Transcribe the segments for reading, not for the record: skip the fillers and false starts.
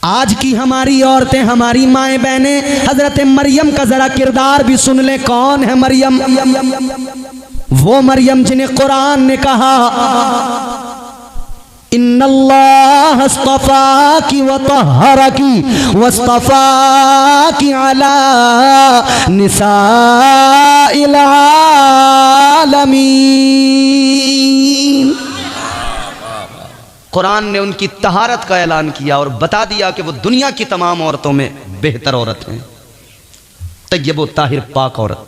आज की हमारी औरतें, हमारी माएँ बहनें, हजरत मरियम का जरा किरदार भी सुन ले। कौन है मरियम? वो मरियम जिन्हें कुरान ने कहा इन्नल्लाह अस्तफ़ाकी व तहरकी वस्तफ़ाकी अला निसाइल आलमीन। कुरान ने उनकी तहारत का ऐलान किया और बता दिया कि वो दुनिया की तमाम औरतों में बेहतर औरत हैं, तय्यब ताहिर पाक औरत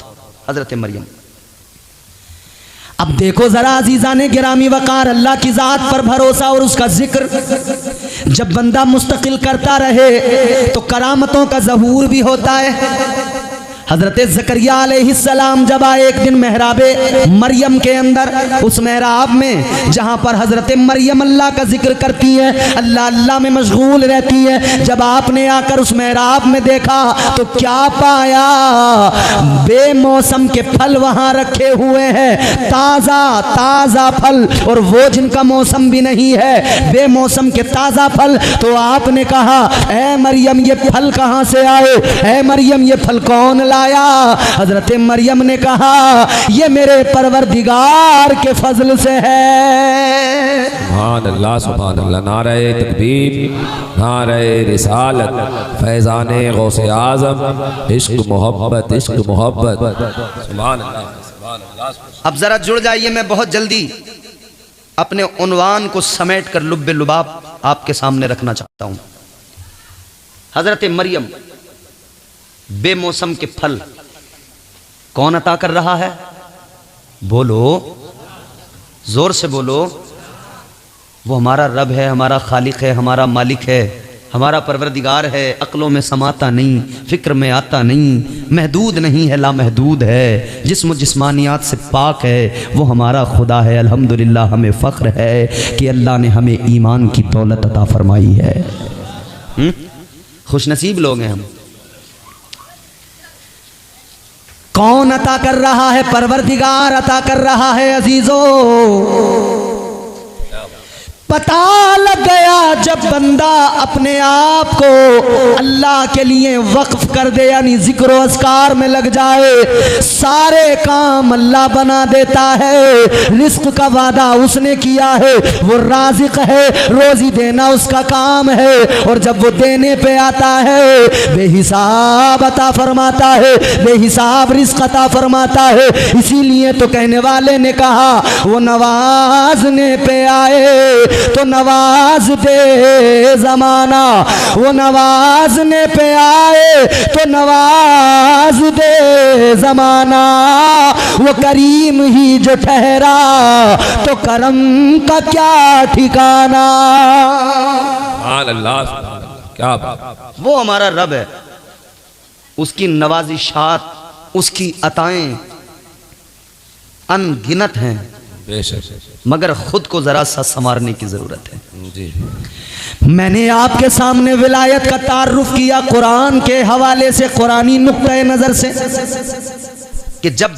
हजरत मरियम। अब देखो जरा अजीजा ने गिरामी वकार, अल्लाह की जात पर भरोसा और उसका जिक्र जब बंदा मुस्तकिल करता रहे तो करामतों का ज़हूर भी होता है। हजरत ज़करिया अलैहिस्सलाम जब आए एक दिन महराबे मरियम के अंदर, उस महराब में जहाँ पर हजरत मरियम अल्लाह का जिक्र करती है, अल्लाह अल्लाह में मशगूल रहती है, जब आपने आकर उस महराब में देखा तो क्या पाया? बेमौसम के फल वहाँ रखे हुए हैं, ताज़ा ताज़ा फल, और वो जिनका मौसम भी नहीं है, बेमौसम के ताज़ा फल। तो आपने कहा ऐ मरियम ये फल कहाँ से आए? ऐ मरियम ये फल कौन लाया? हजरत मरियम ने कहा ये मेरे परवरदिगार के फजल से है। सुभान अल्लाह सुभान अल्लाह। नारे तकबीर, नारे रिसालत, फैज़ाने गौसे आज़म, इश्क मोहब्बत, इश्क मोहब्बत। सुभान अल्लाह सुभान अल्लाह। अब जरा जुड़ जाइए, मैं बहुत जल्दी अपने उन्वान को समेट कर लुब्बे लुबाब आपके सामने रखना चाहता हूं। हजरत मरियम, बेमौसम के फल कौन अता कर रहा है? बोलो, जोर से बोलो। वो हमारा रब है, हमारा खालिक है, हमारा मालिक है, हमारा परवरदिगार है। अक्लों में समाता नहीं, फिक्र में आता नहीं, महदूद नहीं है, लामहदूद है, जिस्म जिस्मानियात से पाक है, वो हमारा खुदा है। अल्हम्दुलिल्लाह, हमें फ़ख्र है कि अल्लाह ने हमें ईमान की दौलत अता फरमाई है। खुशनसीब लोग हैं हम। कौन अता कर रहा है? परवरदिगार अता कर रहा है। अजीजों, पता लग गया जब बंदा अपने आप को अल्लाह के लिए वक्फ कर दे, यानी जिक्र अस्कार में लग जाए, सारे काम अल्लाह बना देता है। रिस्क का वादा उसने किया है, वो राज़िक है, रोजी देना उसका काम है, और जब वो देने पे आता है बेहिसाब अता फरमाता है, बेहिसाब रिस्क अता फरमाता है। इसीलिए तो कहने वाले ने कहा वो नवाजने पे आए तो नवाज दे जमाना, वो नवाजने पे आए तो नवाज दे जमाना, वो करीम ही जो ठहरा तो करम का क्या ठिकाना। अल्लाह क्या बात। वो हमारा रब है, उसकी नवाजिशात, उसकी अताएं अनगिनत हैं, मगर खुद को जरा सा संवारने की जरूरत है। जी। मैंने आपके सामने विलायत का तारुफ किया कुरान के हवाले से, कुरानी नुक्ते नजर से, कि जब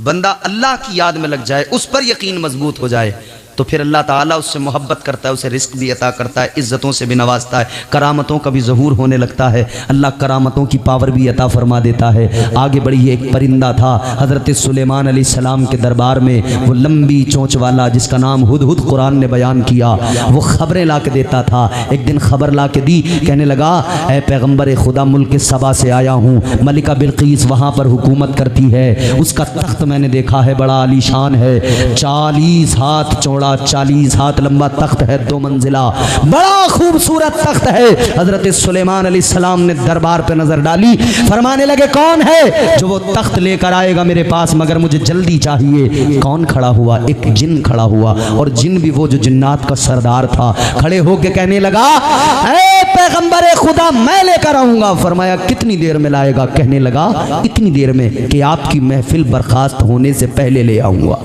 बंदा अल्लाह की याद में लग जाए, उस पर यकीन मजबूत हो जाए, तो फिर अल्लाह ताला उससे मोहब्बत करता है, उसे रिस्क भी अता करता है, इज्जतों से भी नवाजता है, करामतों का भी ज़हूर होने लगता है, अल्लाह करामतों की पावर भी अता फरमा देता है। आगे बढ़िए, एक परिंदा था हज़रत सुलेमान अलैहिस्सलाम के दरबार में, वो लंबी चोंच वाला जिसका नाम हुदहुद कुरान ने बयान किया, वो ख़बरें ला के देता था। एक दिन ख़बर ला के दी, कहने लगा ऐ पैगम्बर खुदा, मुल्क सबा से आया हूँ, मलिका बिल्कीस वहाँ पर हुकूमत करती है, उसका तख्त मैंने देखा है, बड़ा आलीशान है, 40 हाथ चौड़ा, 40 हाथ लंबा तख्त है, 2 मंजिला, बड़ा खूबसूरत तख्त है। हजरत सुलेमान अलैहिस्सलाम ने दरबार पे नजर डाली, फरमाने लगे कौन है जो वो तख्त लेकर आएगा मेरे पास, मगर मुझे जल्दी चाहिए। कौन खड़ा हुआ? एक जिन खड़ा हुआ, और जिन भी वो जो जिन्नात का सरदार था, खड़े होके कहने लगा ऐ पैगंबर खुदा, मैं लेकर आऊंगा। फरमाया कितनी देर में लाएगा? कहने लगा इतनी देर में कि आपकी महफिल बर्खास्त होने से पहले ले आऊंगा।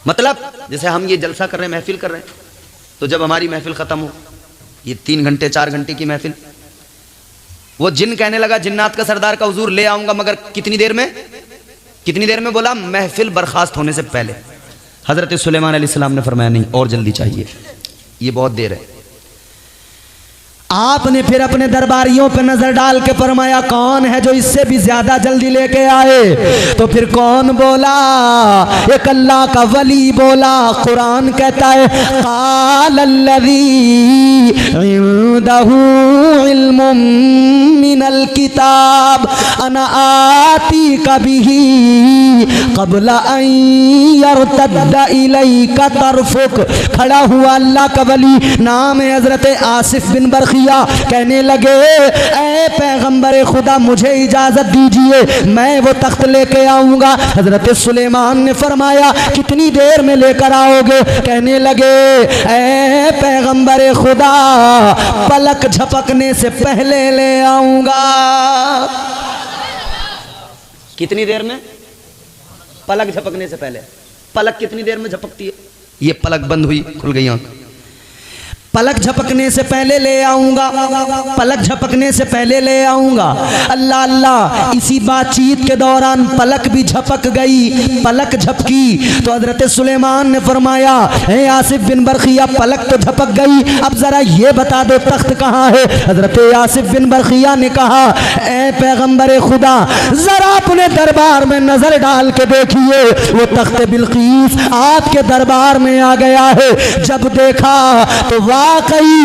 मतलब जैसे हम ये जलसा कर रहे हैं, महफिल कर रहे हैं, तो जब हमारी महफिल ख़त्म हो, ये 3 घंटे 4 घंटे की महफिल, वो जिन कहने लगा जिन्नात का सरदार का हुजूर ले आऊंगा, मगर कितनी देर में? कितनी देर में? बोला महफिल बर्खास्त होने से पहले। हज़रत सुलेमान अलैहिस्सलाम ने फरमाया नहीं, और जल्दी चाहिए, ये बहुत देर है। आपने फिर अपने दरबारियों पर नजर डाल के फरमाया कौन है जो इससे भी ज्यादा जल्दी लेके आए? तो फिर कौन बोला? एक अल्लाह का वली बोला। कुरान कहता है क़ालल्लज़ी इंदहू इल्मुम मिनल किताब अना आतीका बिही क़ब्ला अन यर्तद्दा इलैका तर्फुक। खड़ा हुआ अल्लाह का वली, नाम है हजरत आसिफ बिन बरखिया। कहने लगे ऐ पैगंबर खुदा मुझे इजाजत दीजिए, मैं वो तख्त लेके आऊंगा। हजरत सुलेमान ने फरमाया कितनी देर में लेकर आओगे? कहने लगे ऐ पैगंबर खुदा पलक झपकने से पहले ले आऊंगा। कितनी देर में? पलक झपकने से पहले। पलक कितनी देर में झपकती है? ये पलक बंद हुई, खुल गई आंख। पलक झपकने से पहले ले आऊंगा, पलक झपकने से पहले ले आऊंगा। अल्लाह अल्लाह, इसी बातचीत के दौरान पलक भी झपक गई। पलक झपकी तो हजरत सुलेमान ने फरमाया हे आसिफ बिन बरखिया पलक तो झपक गई, अब जरा ये बता दो तख्त कहाँ है? हजरत आसिफ बिन बरखिया ने कहा ए पैगंबर खुदा जरा अपने दरबार में नजर डाल के देखिए, वो तख्त बिल्कीस आपके दरबार में आ गया है। जब देखा तो वाकई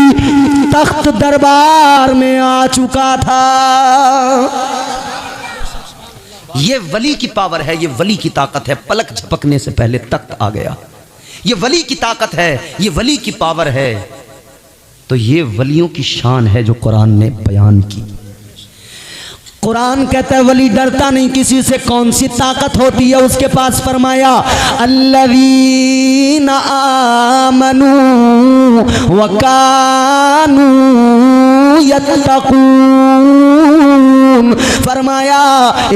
तख्त दरबार में आ चुका था। ये वली की पावर है, ये वली की ताकत है। पलक झपकने से पहले तख्त आ गया। ये वली की ताकत है, ये वली की पावर है। तो ये वलियों की शान है जो कुरान ने बयान की। कुरान कहता है वली डरता नहीं किसी से। कौन सी ताकत होती है उसके पास? फरमाया अल्लज़ीना आमनू व कानू यत्तकून। फरमाया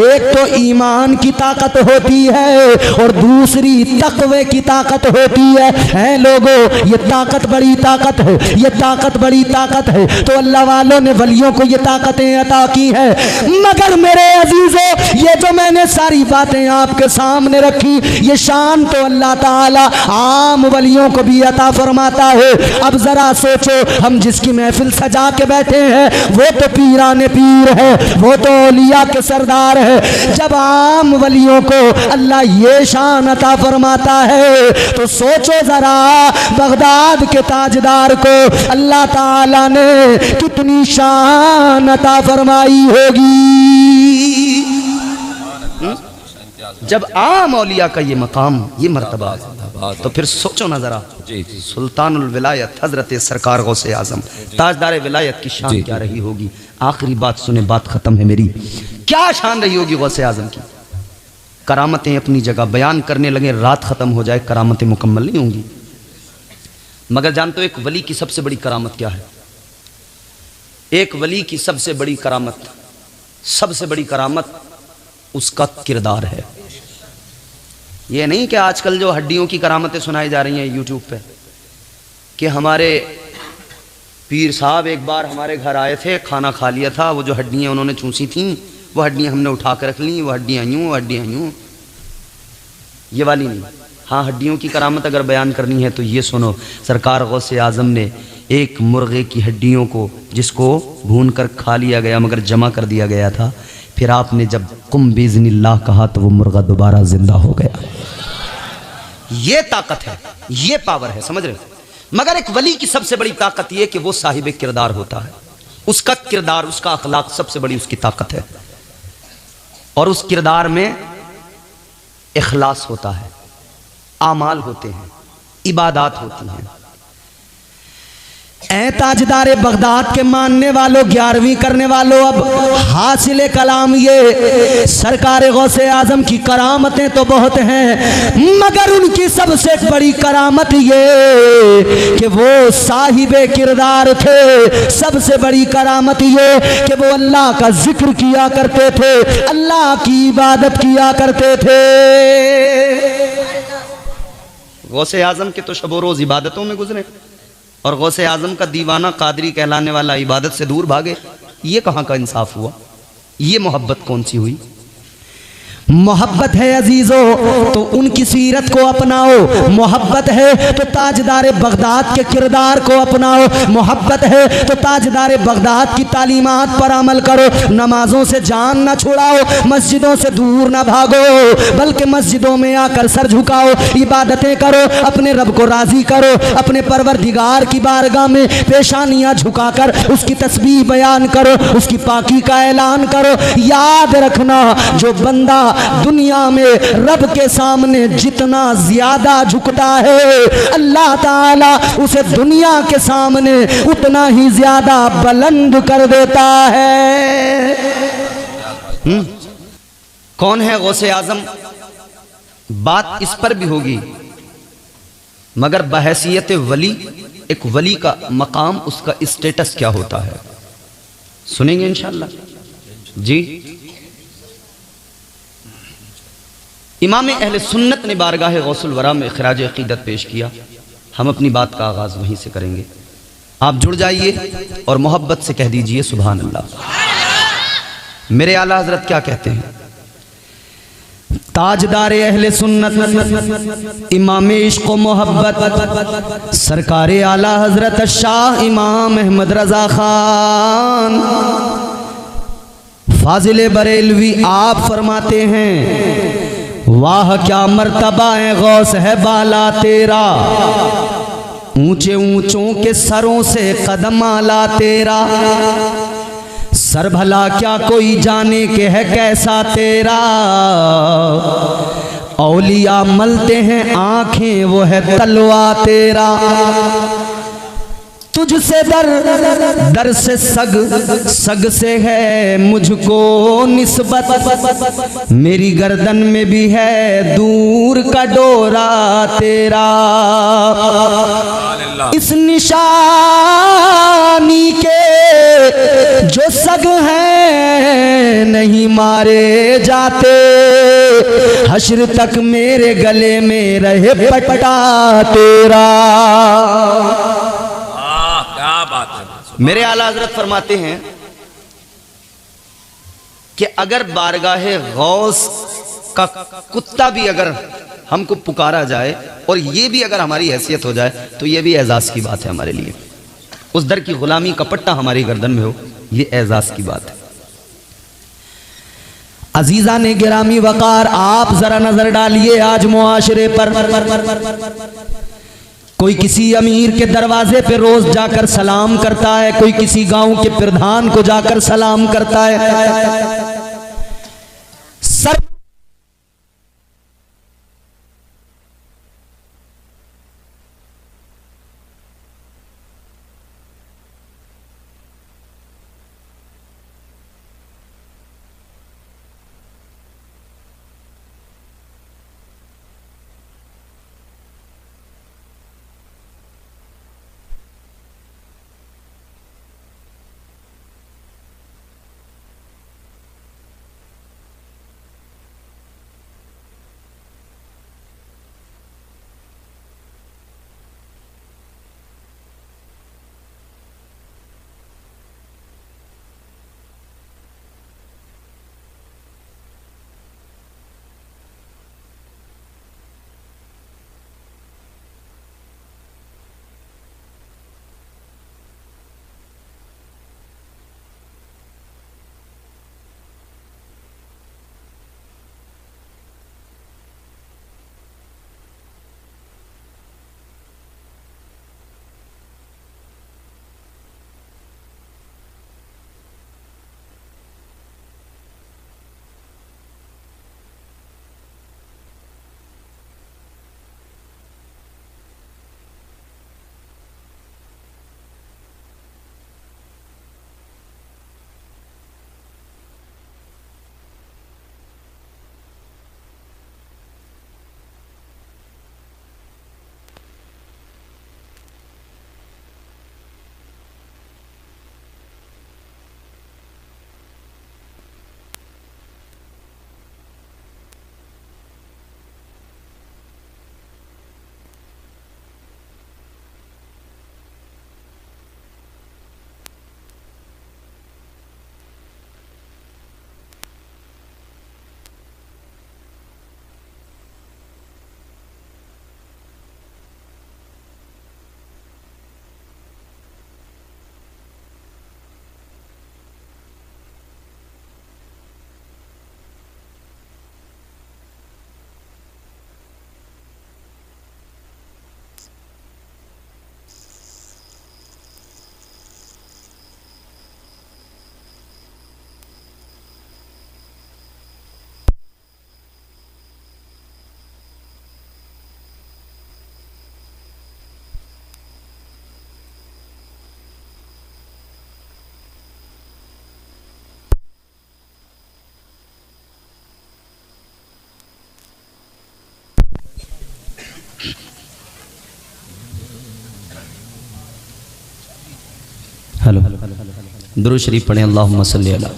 एक तो ईमान की ताकत होती है और दूसरी तक़वे की ताकत होती है लोगों, ये ताकत बड़ी ताकत है, ये ताकत बड़ी ताकत है। तो अल्लाह वालों ने वलियों को ये ताकतें अता की है। मगर मेरे अजीजों ये जो मैंने सारी बातें आपके सामने रखी, ये शान तो अल्लाह ताला आम वलियों को भी अता फरमाता है। अब जरा सोचो, हम जिसकी महफिल सजा के बैठे हैं वो तो पीराने पीर है, वो तो औलिया के सरदार है। जब आम वलियों को अल्लाह ये शान अता फरमाता है तो सोचो जरा बगदाद के ताजदार को अल्लाह ताला ने कितनी शान अता फरमाई होगी। जब आम औलिया का ये मकाम, ये मर्तबा, तो फिर सोचो ना जरा सुल्तानुल विलायत हजरत सरकार गौसे आजम ताजदार विलायत की शान क्या रही होगी। आखिरी बात सुने, बात खत्म है मेरी। क्या शान रही होगी गौसे आजम की? करामतें अपनी जगह बयान करने लगे, रात खत्म हो जाए करामतें मुकम्मल नहीं होंगी। मगर जानते हो एक वली की सबसे बड़ी करामत क्या है? एक वली की सबसे बड़ी करामत, सबसे बड़ी करामत उसका किरदार है। ये नहीं कि आजकल जो हड्डियों की करामतें सुनाई जा रही हैं यूट्यूब पे, कि हमारे पीर साहब एक बार हमारे घर आए थे, खाना खा लिया था, वो जो हड्डियाँ उन्होंने चूसी थीं वो हड्डियाँ हमने उठा कर रख ली, वो हड्डियाँ यूँ, वो हड्डियाँ यूँ। ये वाली नहीं। हाँ, हड्डियों की करामत अगर बयान करनी है तो ये सुनो, सरकार गौसे आज़म ने एक मुर्गे की हड्डियों को, जिसको भून कर खा लिया गया मगर जमा कर दिया गया था, फिर आपने जब कुम बिज़निल्लाह कहा तो वो मुर्गा दोबारा जिंदा हो गया। ये ताकत है, ये पावर है, समझ रहे हो? मगर एक वली की सबसे बड़ी ताकत ये कि वो साहिब किरदार होता है। उसका किरदार, उसका अखलाक सबसे बड़ी उसकी ताकत है। और उस किरदार में इखलास होता है, आमाल होते हैं, इबादात होती हैं। ऐ ताजदार बगदाद के मानने वालों, 11वीं करने वालों, अब हासिल कलाम ये सरकार गौसे आजम की करामतें तो बहुत हैं, मगर उनकी सबसे बड़ी करामत ये कि वो साहिबे किरदार थे। सबसे बड़ी करामत ये कि वो अल्लाह का जिक्र किया करते थे, अल्लाह की इबादत किया करते थे। गौसे आजम के तो शबो रोज इबादतों में गुजरे और गौसे आजम का दीवाना कादरी कहलाने वाला इबादत से दूर भागे। ये कहाँ का इंसाफ हुआ? ये मोहब्बत कौन सी हुई? मोहब्बत है अजीजों तो उनकी सीरत को अपनाओ, मोहब्बत है तो ताजदार बगदाद के किरदार को अपनाओ, मोहब्बत है तो ताजदार बगदाद की तालीमात पर अमल करो। नमाजों से जान ना छुड़ाओ, मस्जिदों से दूर ना भागो, बल्कि मस्जिदों में आकर सर झुकाओ, इबादतें करो, अपने रब को राजी करो, अपने परवरदिगार की बारगाह में पेशानियां झुकाकर उसकी तस्बीह बयान करो, उसकी पाकी का ऐलान करो। याद रखना, जो बंदा दुनिया में रब के सामने जितना ज्यादा झुकता है, अल्लाह ताला उसे दुनिया के सामने उतना ही ज्यादा बुलंद कर देता है। कौन है गौसे आजम, बात इस पर भी होगी, मगर बहैसियत वली, एक वली का मकाम, उसका स्टेटस क्या होता है, सुनेंगे इंशाअल्लाह जी। इमाम अहले सुन्नत ने बारगाह गौसुल वरा में खराज अकीदत पेश किया। हम अपनी बात का आगाज वहीं से करेंगे। आप जुड़ जाइए और मोहब्बत से कह दीजिए सुभान अल्लाह। मेरे आला हजरत क्या कहते हैं, ताजदार अहले सुन्नत इमाम इश्क व मोहब्बत सरकार आला हजरत शाह इमाम अहमद रजा खान फाजिल बरेलवी आप फरमाते हैं, वाह क्या मर्तबा है गौस है बाला तेरा, ऊंचे ऊंचों के सरों से कदम आला तेरा, सर भला क्या कोई जाने के है कैसा तेरा, औलिया मलते हैं आंखें वो है तलवा तेरा, तुझसे दर दर से सग, सग से है मुझको निस्बत, मेरी गर्दन में भी है दूर का डोरा तेरा, इस निशानी के जो सग हैं नहीं मारे जाते, हश्र तक मेरे गले में रहे पट्टा तेरा। मेरे आला हजरत फरमाते हैं कि अगर बारगाहे गौस का कुत्ता भी अगर हमको पुकारा जाए और ये भी अगर हमारी हैसियत हो जाए तो ये भी एजाज की बात है हमारे लिए। उस दर की गुलामी का पट्टा हमारी गर्दन में हो, ये एजाज की बात है। अजीजा ने गिरामी वकार, आप जरा नजर डालिए आज मुआशरे पर। कोई किसी अमीर के दरवाजे पे रोज जाकर सलाम करता है, कोई किसी गांव के प्रधान को जाकर सलाम करता है। सर हेलो दुरूद शरीफ पढ़ें। अल्लाहुम्मा सल्ली अला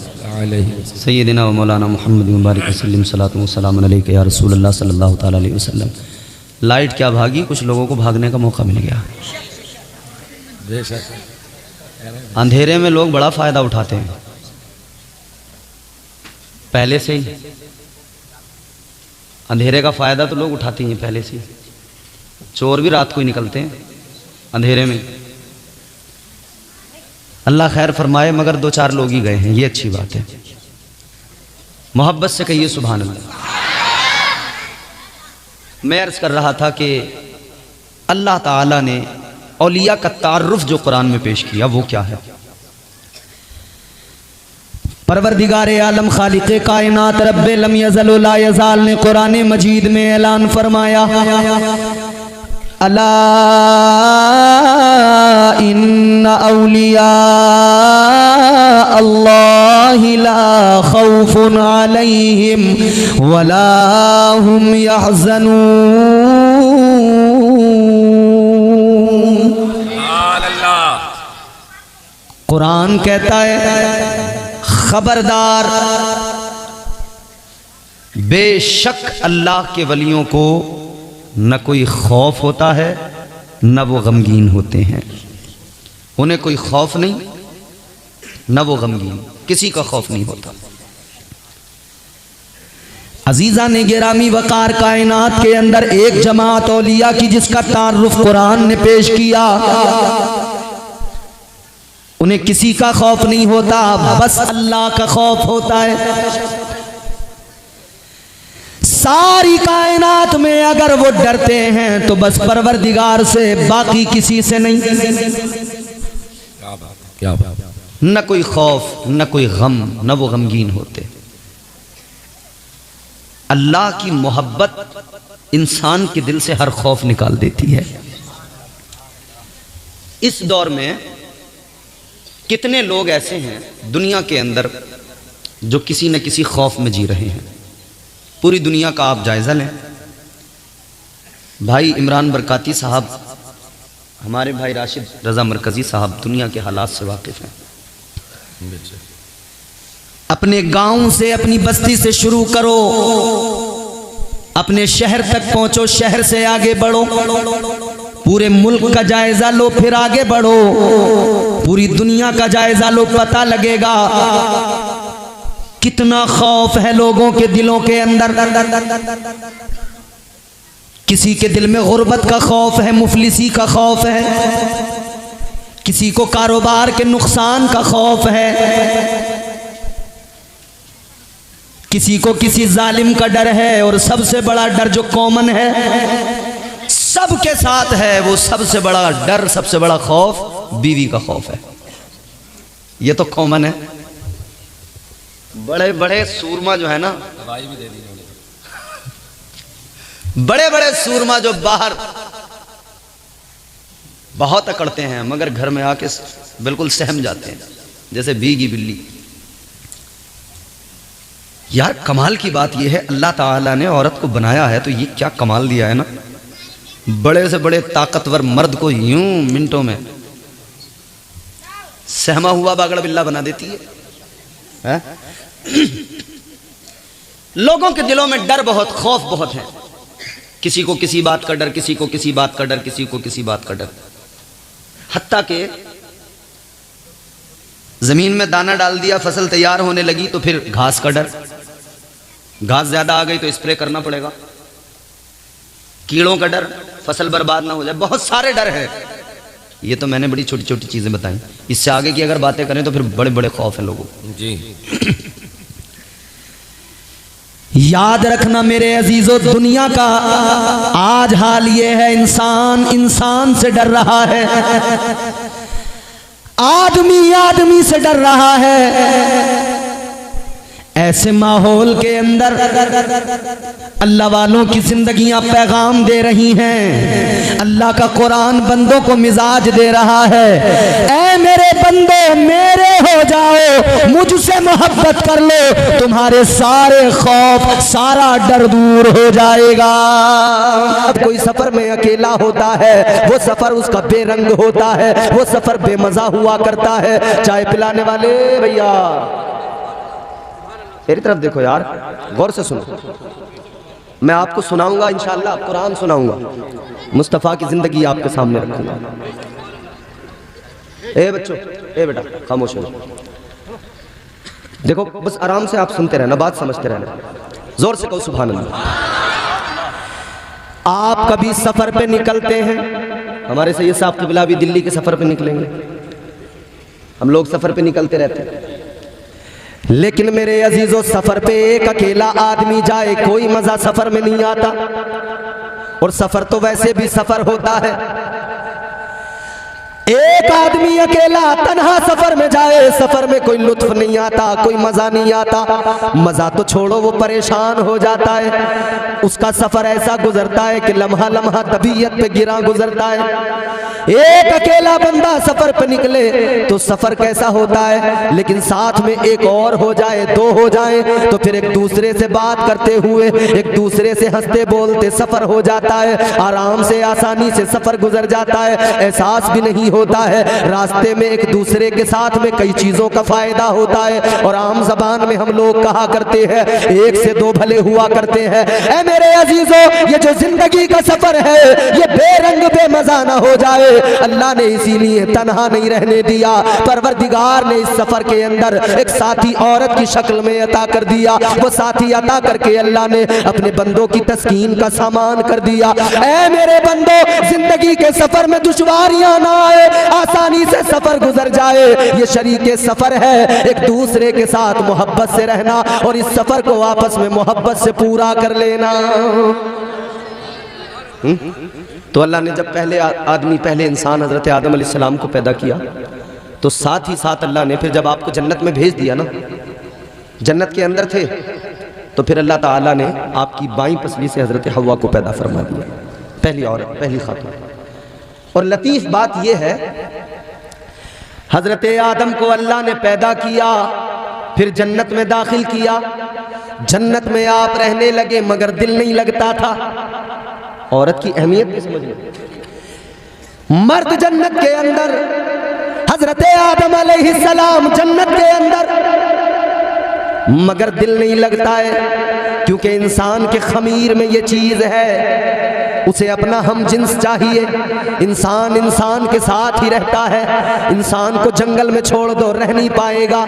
सय्यदिना व मौलाना मुहम्मद मुबारक वसल्लम सलातु व सलाम अलैका या रसूलल्लाह सल्लल्लाहु तआला अलैहि वसल्लम। लाइट क्या भागी, कुछ लोगों को भागने का मौका मिल गया। अंधेरे में लोग बड़ा फ़ायदा उठाते हैं पहले से ही। अंधेरे का फ़ायदा तो लोग उठाते हैं पहले से ही। चोर भी रात को ही निकलते हैं अंधेरे में। अल्लाह खैर फरमाए, मगर 2-4 लोग ही गए हैं, ये अच्छी बात है। मोहब्बत से कहिए सुभान अल्लाह। मैं अर्ज़ कर रहा था कि अल्लाह ताला ने औलिया का तारुफ जो कुरान में पेश किया वो क्या है। परवरदिगारे आलम खालिक़े कायनात रब्बे लम यज़ल ला यज़ाल ने कुरान मजीद में ऐलान फरमाया, अला इन्ना औलिया अल्लाहि ला खौफुन अलैहिम वला हुम यहज़नून। कुरान कहता है खबरदार, बेशक अल्लाह के वलियों को न कोई खौफ होता है न वो गमगीन होते हैं। उन्हें कोई खौफ नहीं न वो गमगीन, किसी का खौफ नहीं होता। अजीजा ने गिरामी वकार कायनात के अंदर एक जमात औलिया की जिसका तारुफ कुरान ने पेश किया। उन्हें किसी का खौफ नहीं होता, बस अल्लाह का खौफ होता है। सारी कायनात में अगर वो डरते हैं तो बस परवरदिगार से, बाकी किसी से नहीं। क्या बात। न कोई खौफ न कोई गम, न वो गमगीन होते। अल्लाह की मोहब्बत इंसान के दिल से हर खौफ निकाल देती है। इस दौर में कितने लोग ऐसे हैं दुनिया के अंदर जो किसी न किसी खौफ में जी रहे हैं। पूरी दुनिया का आप जायज़ा लें। भाई इमरान बरकाती साहब, हमारे भाई राशिद रज़ा मरकज़ी साहब दुनिया के हालात से वाकिफ़ हैं। अपने गांव से, अपनी बस्ती से शुरू करो, अपने शहर तक पहुंचो, शहर से आगे बढ़ो, पूरे मुल्क का जायजा लो, फिर आगे बढ़ो, पूरी दुनिया का जायजा लो, पता लगेगा कितना खौफ है लोगों के दिलों के अंदर। किसी के दिल में गुर्बत का खौफ है, मुफलिसी का खौफ है, किसी को कारोबार के नुकसान का खौफ है, किसी को किसी जालिम का डर है, और सबसे बड़ा डर जो कॉमन है सबके साथ है, वो सबसे बड़ा डर, सबसे बड़ा खौफ बीवी का खौफ है। ये तो कॉमन है। बड़े बड़े सूरमा जो है ना, बड़े बड़े सूरमा जो बाहर बहुत अकड़ते हैं मगर घर में आके बिल्कुल सहम जाते हैं जैसे भीगी बिल्ली। यार कमाल की बात यह है, अल्लाह ताला ने औरत को बनाया है तो ये क्या कमाल दिया है ना। बड़े से बड़े ताकतवर मर्द को यूं मिनटों में सहमा हुआ बागड़ बिल्ला बना देती है। लोगों के दिलों में डर बहुत, खौफ बहुत है। किसी को किसी बात का डर, किसी को किसी बात का डर, किसी को किसी बात का डर। हत्ता के जमीन में दाना डाल दिया, फसल तैयार होने लगी तो फिर घास का डर, घास ज्यादा आ गई तो स्प्रे करना पड़ेगा। कीड़ों का डर, फसल बर्बाद ना हो जाए, बहुत सारे डर है। ये तो मैंने बड़ी छोटी छोटी चीजें बताई। इससे आगे की अगर बातें करें तो फिर बड़े बड़े खौफ है लोगों को जी। याद रखना मेरे अजीजों, दुनिया का आज हाल ये है, इंसान इंसान से डर रहा है, आदमी आदमी से डर रहा है। ऐसे माहौल के अंदर अल्लाह वालों की जिंदगियां पैगाम दे रही हैं। अल्लाह का कुरान बंदों को मिजाज दे रहा है, ऐ मेरे बंदे मेरे हो जाओ, मुझसे मोहब्बत कर लो, तुम्हारे सारे खौफ, सारा डर दूर हो जाएगा। अब कोई सफर में अकेला होता है, वो सफर उसका बेरंग होता है, वो सफर बेमजा हुआ करता है। चाय पिलाने वाले भैया मेरी तरफ देखो यार, गौर से सुनो। मैं आपको सुनाऊंगा इंशाअल्लाह, कुरान सुनाऊंगा, मुस्तफ़ा की जिंदगी आपके सामने रखूंगा। ए बच्चों, ए बेटा खामोश हो, देखो बस आराम से आप सुनते रहना, बात समझते रहना। जोर से कहो सुभान अल्लाह। आप कभी सफर पे निकलते हैं, हमारे सैयद साहब क़िबला भी दिल्ली के सफर पे निकलेंगे, हम लोग सफर पे निकलते रहते हैं। लेकिन मेरे अजीजों, सफर पे एक अकेला आदमी जाए, कोई मजा सफर में नहीं आता। और सफर तो वैसे भी सफर होता है, एक आदमी अकेला तन्हा सफर में जाए, सफर में कोई लुत्फ नहीं आता, कोई मजा नहीं आता। मजा तो छोड़ो, वो परेशान हो जाता है। उसका सफर ऐसा गुजरता है कि लम्हा लम्हा तबीयत पे गिरा गुजरता है। एक अकेला बंदा सफर पे निकले तो सफर कैसा होता है, लेकिन साथ में एक और हो जाए, दो हो जाए, तो फिर एक दूसरे से बात करते हुए, एक दूसरे से हंसते बोलते सफर हो जाता है। आराम से आसानी से सफर गुजर जाता है, एहसास भी नहीं होता है। रास्ते में एक दूसरे के साथ में कई चीजों का फायदा होता है। और आम जबान में हम लोग कहा करते हैं, एक से दो भले हुआ करते हैं। ऐ मेरे अजीजों, ये जो जिंदगी का सफर है, ये बेरंग बेमजा ना हो जाए। अल्लाह ने इसीलिए तन्हा नहीं रहने दिया, परवरदिगार ने इस सफर के अंदर एक साथी औरत की शक्ल में अता कर दिया। वो साथी अता करके अल्लाह ने अपने बंदों की तस्कीन का सामान कर दिया। ऐ मेरे बंदो, जिंदगी के सफर में दुश्वारियां ना आए, आसानी से सफर गुजर जाए। ये शरीके सफर है, एक दूसरे के साथ मोहब्बत से रहना और इस सफर को आपस में मोहब्बत से पूरा कर लेना। तो अल्लाह ने जब पहले आदमी, पहले इंसान हजरत आदम अलैहिस्सलाम को पैदा किया, तो साथ ही साथ अल्लाह ने फिर जब आपको जन्नत में भेज दिया ना, जन्नत के अंदर थे, तो फिर अल्लाह ताला ने आपकी बाईं पसली से हजरत हव्वा को पैदा फरमा दिया, पहली औरत, पहली खातून। और लतीफ बात यह है, हजरत आदम को अल्लाह ने पैदा किया, फिर जन्नत में दाखिल किया। जन्नत में आप रहने लगे, मगर दिल नहीं लगता था। औरत की अहमियत भी समझ लो। मर्द जन्नत के अंदर, हजरत आदम अलैहिस्सलाम जन्नत के अंदर, मगर दिल नहीं लगता है, क्योंकि इंसान के खमीर में ये चीज है, उसे अपना हम जिन्स चाहिए। इंसान इंसान के साथ ही रहता है। इंसान को जंगल में छोड़ दो, रह नहीं पाएगा,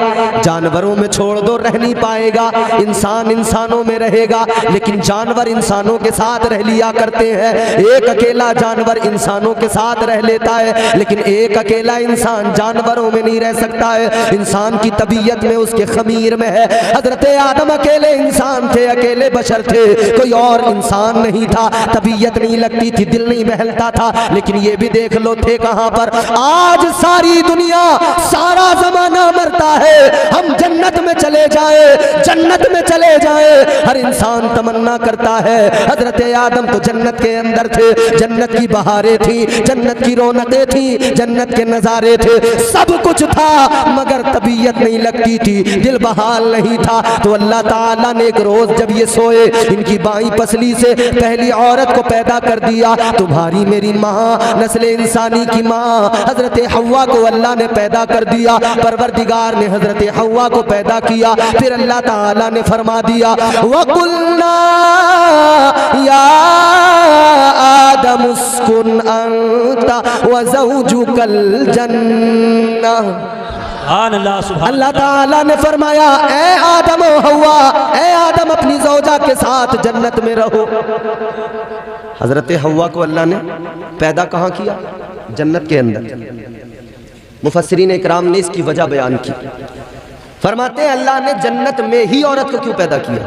जानवरों में छोड़ दो, रह नहीं पाएगा। इंसान इंसानों में रहेगा, लेकिन जानवर इंसानों के साथ रह लिया करते हैं। एक अकेला जानवर इंसानों के साथ रह लेता है, लेकिन एक अकेला इंसान जानवरों में नहीं रह सकता है। इंसान की तबीयत में, उसके खमीर में है। हजरत आदम अकेले इंसान थे, अकेले बशर थे, कोई और इंसान नहीं था। तबीयत नहीं लगती थी, दिल नहीं बहलता था। लेकिन ये भी देख लो, थे कहां पर। आज सारी दुनिया, सारा जमाना मरता है, हम जन्नत में चले जाए, जन्नत में चले जाए, हर इंसान तमन्ना करता है। हजरत आदम तो जन्नत के अंदर थे, जन्नत की बहारें थी, जन्नत की रौनकें थी, जन्नत के नजारे थे, सब कुछ था, मगर तबीयत नहीं लगती थी, दिल बहाल नहीं था। तो अल्लाह ताला ने एक रोज जब ये सोए, इनकी बाईं पसली से पहली औरत को पैदा कर दिया। तुम्हारी मेरी माँ, नस्ल इंसानी की माँ हजरत हव्वा को अल्लाह ने पैदा कर दिया। परवरदिगार ने हजरत हव्वा को पैदा किया। फिर अल्लाह ताला ने फरमा दिया, वकुल्ना या आदम उस्कुन अंता व ज़ौजुकल जन्नह। अल्लाह ताला ने फरमाया, ए आदम हव्वा, ए आदम अपनी ज़ौजा के साथ जन्नत में रहो। हजरत हव्वा को अल्लाह ने पैदा कहाँ किया? जन्नत के अंदर। मुफस्सिरीन इकराम ने इसकी वजह बयान की। फरमाते हैं अल्लाह ने जन्नत में ही औरत को क्यों पैदा किया?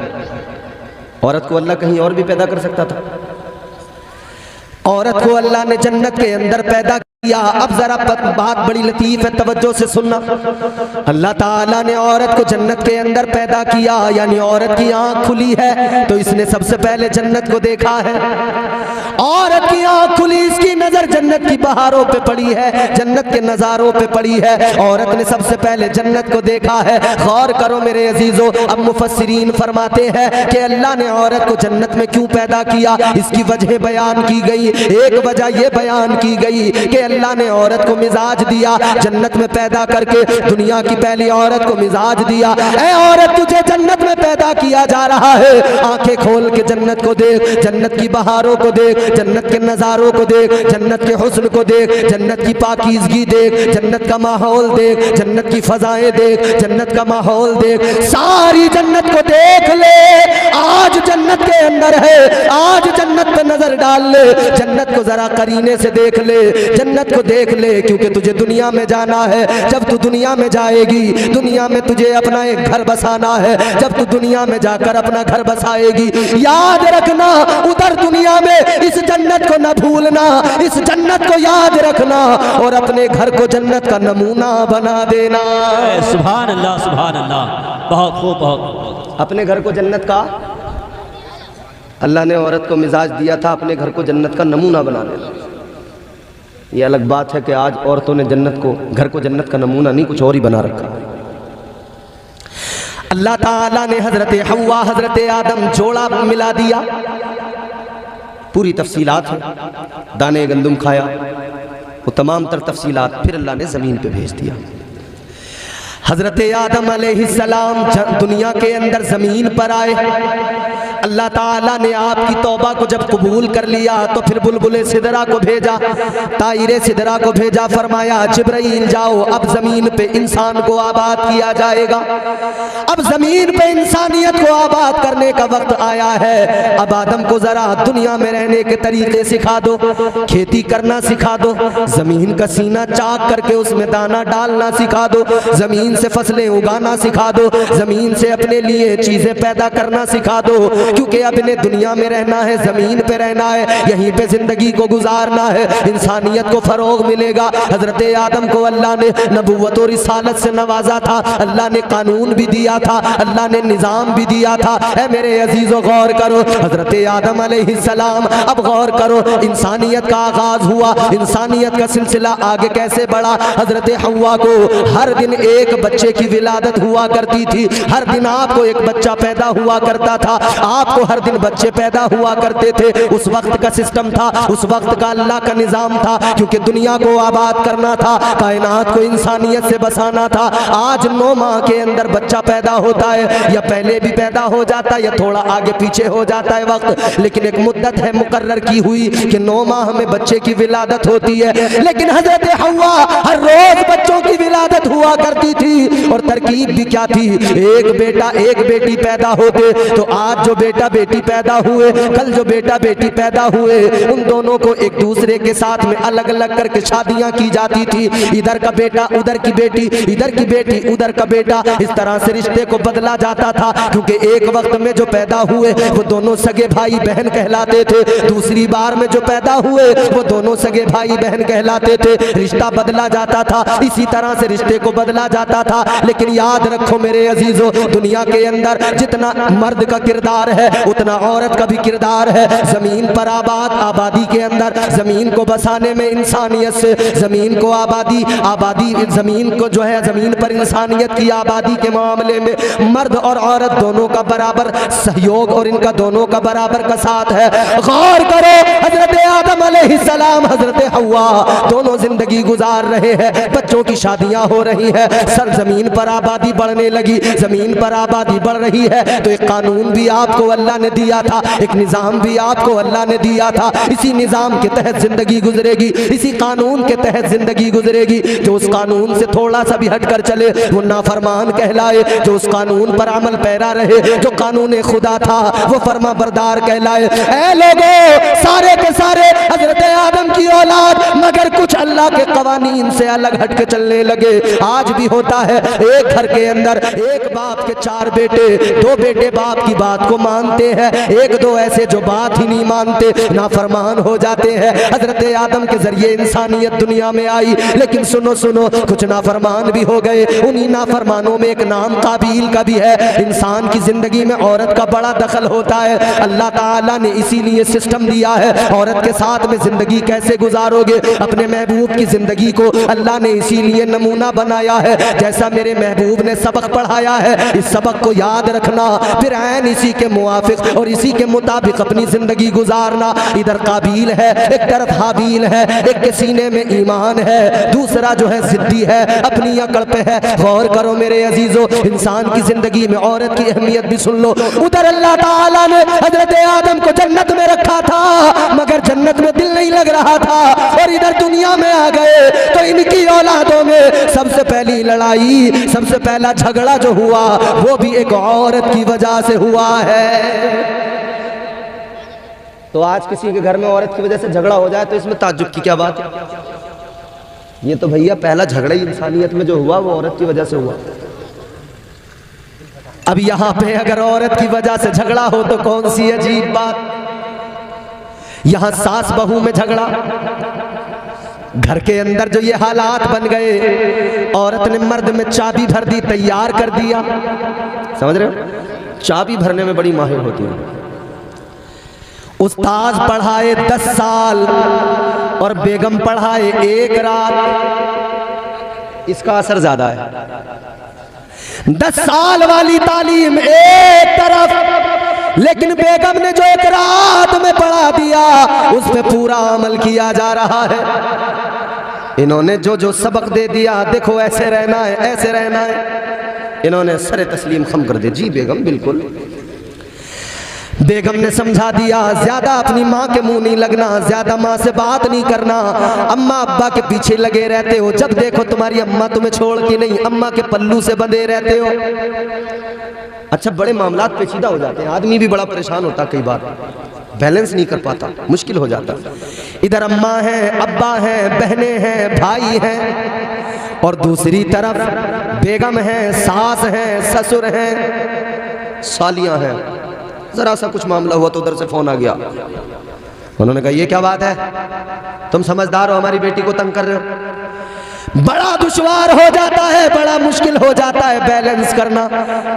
औरत को अल्लाह कहीं और भी पैदा कर सकता था। औरत को अल्लाह ने जन्नत के अंदर पैदा अब जरा बात बड़ी लतीफ है, तवज्जो से सुनना। अल्लाह ताला ने औरत को जन्नत के अंदर पैदा किया, यानी औरत की आंख खुली है तो इसने सबसे पहले जन्नत को देखा है। औरत की आंख खुली, इसकी नजर जन्नत की बहारों पे पड़ी है, जन्नत के नजारों पे पड़ी है। औरत ने सबसे पहले जन्नत को देखा है। गौर करो मेरे अजीजों, अब मुफस्सिरीन फरमाते हैं कि अल्लाह ने औरत को जन्नत में क्यों पैदा किया, इसकी वजह बयान की गई। एक वजह यह बयान की गई कि अल्लाह ने औरत को मिजाज दिया, जन्नत में पैदा करके दुनिया की पहली औरत को मिजाज दिया। ऐ औरत, तुझे जन्नत में पैदा किया जा रहा है, आंखें खोल के जन्नत को देख, जन्नत की बहारों को देख, जन्नत के नजारों को देख, जन्नत के हुस्न को देख, जन्नत की पाकीज़गी देख, जन्नत का माहौल देख, जन्नत की फजाएं देख, जन्नत का माहौल देख, सारी जन्नत को देख ले। आज जन्नत के अंदर है, आज जन्नत पे नजर डाल ले, जन्नत को जरा करीने से देख ले, जन्नत को देख ले, क्योंकि तुझे दुनिया में जाना है। जब तू दुनिया में जाएगी, दुनिया में तुझे अपना एक घर बसाना है। जब तू दुनिया में जाकर अपना घर बसाएगी, याद रखना उधर दुनिया में इस जन्नत को न भूलना, इस जन्नत को याद रखना और अपने घर को जन्नत का नमूना बना देना। सुभान अल्लाह, सुभान अल्लाह, बहुत खूब, बहुत। अपने घर को जन्नत का, अल्लाह ने औरत को मिजाज दिया था अपने घर को जन्नत का नमूना बना देना। ये अलग बात है कि आज औरतों ने जन्नत को, घर को जन्नत का नमूना नहीं, कुछ और ही बना रखा। अल्लाह ताला ने हजरत हव्वा हजरत आदम जोड़ा मिला दिया, पूरी तफसीलात है। दाने गंदुम खाया, वो तमाम तर तफसीलात फिर अल्लाह ने ज़मीन पे भेज दिया। हजरत आदम अलैहिस्सलाम दुनिया के अंदर ज़मीन पर आए। अल्लाह ताला ने आपकी तौबा को जब कबूल कर लिया तो फिर बुलबुल सिदरा को भेजा, ताइरे सिदरा को भेजा, फरमाया जिब्राइल जाओ, अब ज़मीन पे इंसान को आबाद किया जाएगा, अब ज़मीन पे इंसानियत को आबाद करने का वक्त आया है। अब आदम को ज़रा दुनिया में रहने के तरीके सिखा दो, खेती करना सिखा दो, ज़मीन का सीना चाक करके उसमें दाना डालना सिखा दो, ज़मीन से फसलें उगाना सिखा दो, ज़मीन से अपने लिए चीज़ें पैदा करना सिखा दो, क्योंकि अब इन्हें दुनिया में रहना है, ज़मीन पे रहना है, यहीं पे ज़िंदगी को गुजारना है, इंसानियत को फ़रोग मिलेगा। हज़रत आदम को अल्लाह ने नबूवत और रिसालत से नवाजा था, अल्लाह ने कानून भी दिया था, अल्लाह ने निज़ाम भी दिया था। ऐ मेरे अजीज़ों, गौर करो, हज़रत आदम अलैहिस्सलाम, अब गौर करो, इंसानियत का आगाज़ हुआ, इंसानियत का सिलसिला आगे कैसे बढ़ा। हज़रत हव्वा को हर दिन एक बच्चे की विलादत हुआ करती थी, हर दिन आपको एक बच्चा पैदा हुआ करता था, आपको हर दिन बच्चे पैदा हुआ करते थे। उस वक्त का सिस्टम था, उस वक्त का अल्लाह का निज़ाम था, क्योंकि दुनिया को आबाद करना था, कायनात को इंसानियत से बसाना था। आज 9 माह के अंदर बच्चा पैदा होता है, या पहले भी पैदा हो जाता है या थोड़ा आगे पीछे हो जाता है वक्त, लेकिन एक मुद्दत है मुकर्रर की हुई कि 9 माह में बच्चे की विलादत होती है। लेकिन हज़रत हव्वा हर रोज बच्चों की विलादत हुआ करती थी, और तरकीब भी क्या थी, एक बेटा एक बेटी पैदा होते, तो आज जो बेटा बेटी पैदा हुए, कल जो बेटा बेटी पैदा हुए, उन दोनों को एक दूसरे के साथ में अलग अलग करके शादियां की जाती थी। इधर का बेटा उधर की बेटी, इधर की बेटी उधर का बेटा, इस तरह से रिश्ते को बदला जाता था, क्योंकि एक वक्त में जो पैदा हुए वो दोनों सगे भाई बहन कहलाते थे, दूसरी बार में जो पैदा हुए वो दोनों सगे भाई बहन कहलाते थे, रिश्ता बदला जाता था, इसी तरह से रिश्ते को बदला जाता था। लेकिन याद रखो मेरे अजीजों, दुनिया के अंदर जितना मर्द का किरदार है उतना औरत का भी किरदार है। जमीन पर आबादी के अंदर जमीन को बसाने में इंसानियत से, जमीन को आबादी जमीन को जो है जमीन पर इंसानियत की आबादी के मामले में मर्द और औरत दोनों का बराबर सहयोग और इनका दोनों का बराबर का साथ है। गौर करो, हजरत आदम अलैहिस्सलाम, हजरत हव्वा दोनों जिंदगी गुजार रहे हैं, बच्चों की शादियां हो रही है, सर जमीन पर आबादी बढ़ने लगी, जमीन पर आबादी बढ़ रही है, तो एक कानून भी आपको अल्लाह ने दिया था, एक निज़ाम भी आपको अल्लाह ने दिया था। इसी निज़ाम के तहत जिंदगी गुजरेगी, इसी कानून के तहत जिंदगी गुजरेगी। जो उस कानून से थोड़ा सा भी हटकर चले वो नाफरमान कहलाए, जो उस कानून पर अमल पैरा रहे, जो कानून खुदा था वो फरमा बरदार कहलाए। ऐ लोगों, सारे के सारे हजरत आदम की औलाद, मगर कुछ अल्लाह के कवानीन से अलग हट के चलने लगे। आज भी होता है, एक घर के अंदर एक बाप के 4 बेटे, 2 बेटे बाप की बात को मानते हैं, 1-2 ऐसे जो बात ही नहीं मानते, नाफरमान हो जाते हैं। हजरत आदम के जरिए इंसानियत दुनिया में आई, लेकिन सुनो सुनो कुछ नाफरमान भी हो गए। उन्हीं नाफरमानों में एक नाम काबील का भी है। इंसान की जिंदगी में औरत का बड़ा दखल होता है। अल्लाह ताला ने इसीलिए सिस्टम दिया है, औरत के साथ में जिंदगी कैसे गुजारोगे। अपने महबूब की जिंदगी को अल्लाह ने इसीलिए नमूना बनाया है। जैसा मेरे महबूब ने सबक पढ़ाया है, इस सबक को याद रखना, फिर ऐन इसी के मुआफिक और इसी के मुताबिक अपनी जिंदगी गुजारना। इधर काबील है, एक तरफ हाबील है, एक के सीने में ईमान है, दूसरा जो है जिद्दी है, अपनी अकड़ पे है। गौर करो मेरे अजीजों, इंसान की जिंदगी में औरत की अहमियत भी सुन लो। उधर अल्लाह ताला ने हजरत आदम को जन्नत में रखा था, मगर जन्नत में दिल नहीं लग रहा था, और इधर दुनिया में आ गए तो इनकी औलादों में सबसे पहली लड़ाई, सबसे पहला झगड़ा जो हुआ वो भी एक औरत की वजह से हुआ है। तो आज किसी के घर में औरत की वजह से झगड़ा हो जाए तो इसमें ताज्जुब की क्या बात है। ये तो भैया पहला झगड़ा ही इंसानियत में जो हुआ वो औरत की वजह से हुआ। अब यहां पे अगर औरत की वजह से झगड़ा हो तो कौन सी अजीब बात। यहां सास बहू में झगड़ा, घर के अंदर जो ये हालात बन गए, औरत ने मर्द में चाबी भर दी, तैयार कर दिया। समझ रहे हो, चाबी भरने में बड़ी माहिर होती है। उस्ताद पढ़ाए 10 साल और बेगम पढ़ाए 1 रात, इसका असर ज्यादा है। 10 साल वाली तालीम एक तरफ, लेकिन बेगम ने जो 1 रात में पढ़ा दिया उस पे पूरा अमल किया जा रहा है। इन्होंने जो जो सबक दे दिया, देखो ऐसे रहना है, ऐसे रहना है, इन्होंने सरे तस्लीम खम कर दे। जी बेगम, बिल्कुल। बेगम ने समझा दिया, ज्यादा अपनी माँ के मुंह नहीं लगना, ज्यादा माँ से बात नहीं करना, अम्मा अब्बा के पीछे लगे रहते हो, जब देखो तुम्हारी अम्मा तुम्हें छोड़ती नहीं, अम्मा के पल्लू से बंधे रहते हो। अच्छा, बड़े मामलात पेचीदा हो जाते हैं, आदमी भी बड़ा परेशान होता, कई बार बैलेंस नहीं कर पाता, मुश्किल हो जाता। इधर अम्मा है, अब्बा है, बहनें हैं, भाई हैं, और दूसरी तरफ बेगम है, सास है, ससुर हैं, सालियां हैं। जरा सा कुछ मामला हुआ तो उधर से फोन आ गया, उन्होंने कहा ये क्या बात है, तुम समझदार हो, हमारी बेटी को तंग कर रहे हो। बड़ा दुश्वार हो जाता है, बड़ा मुश्किल हो जाता है बैलेंस करना।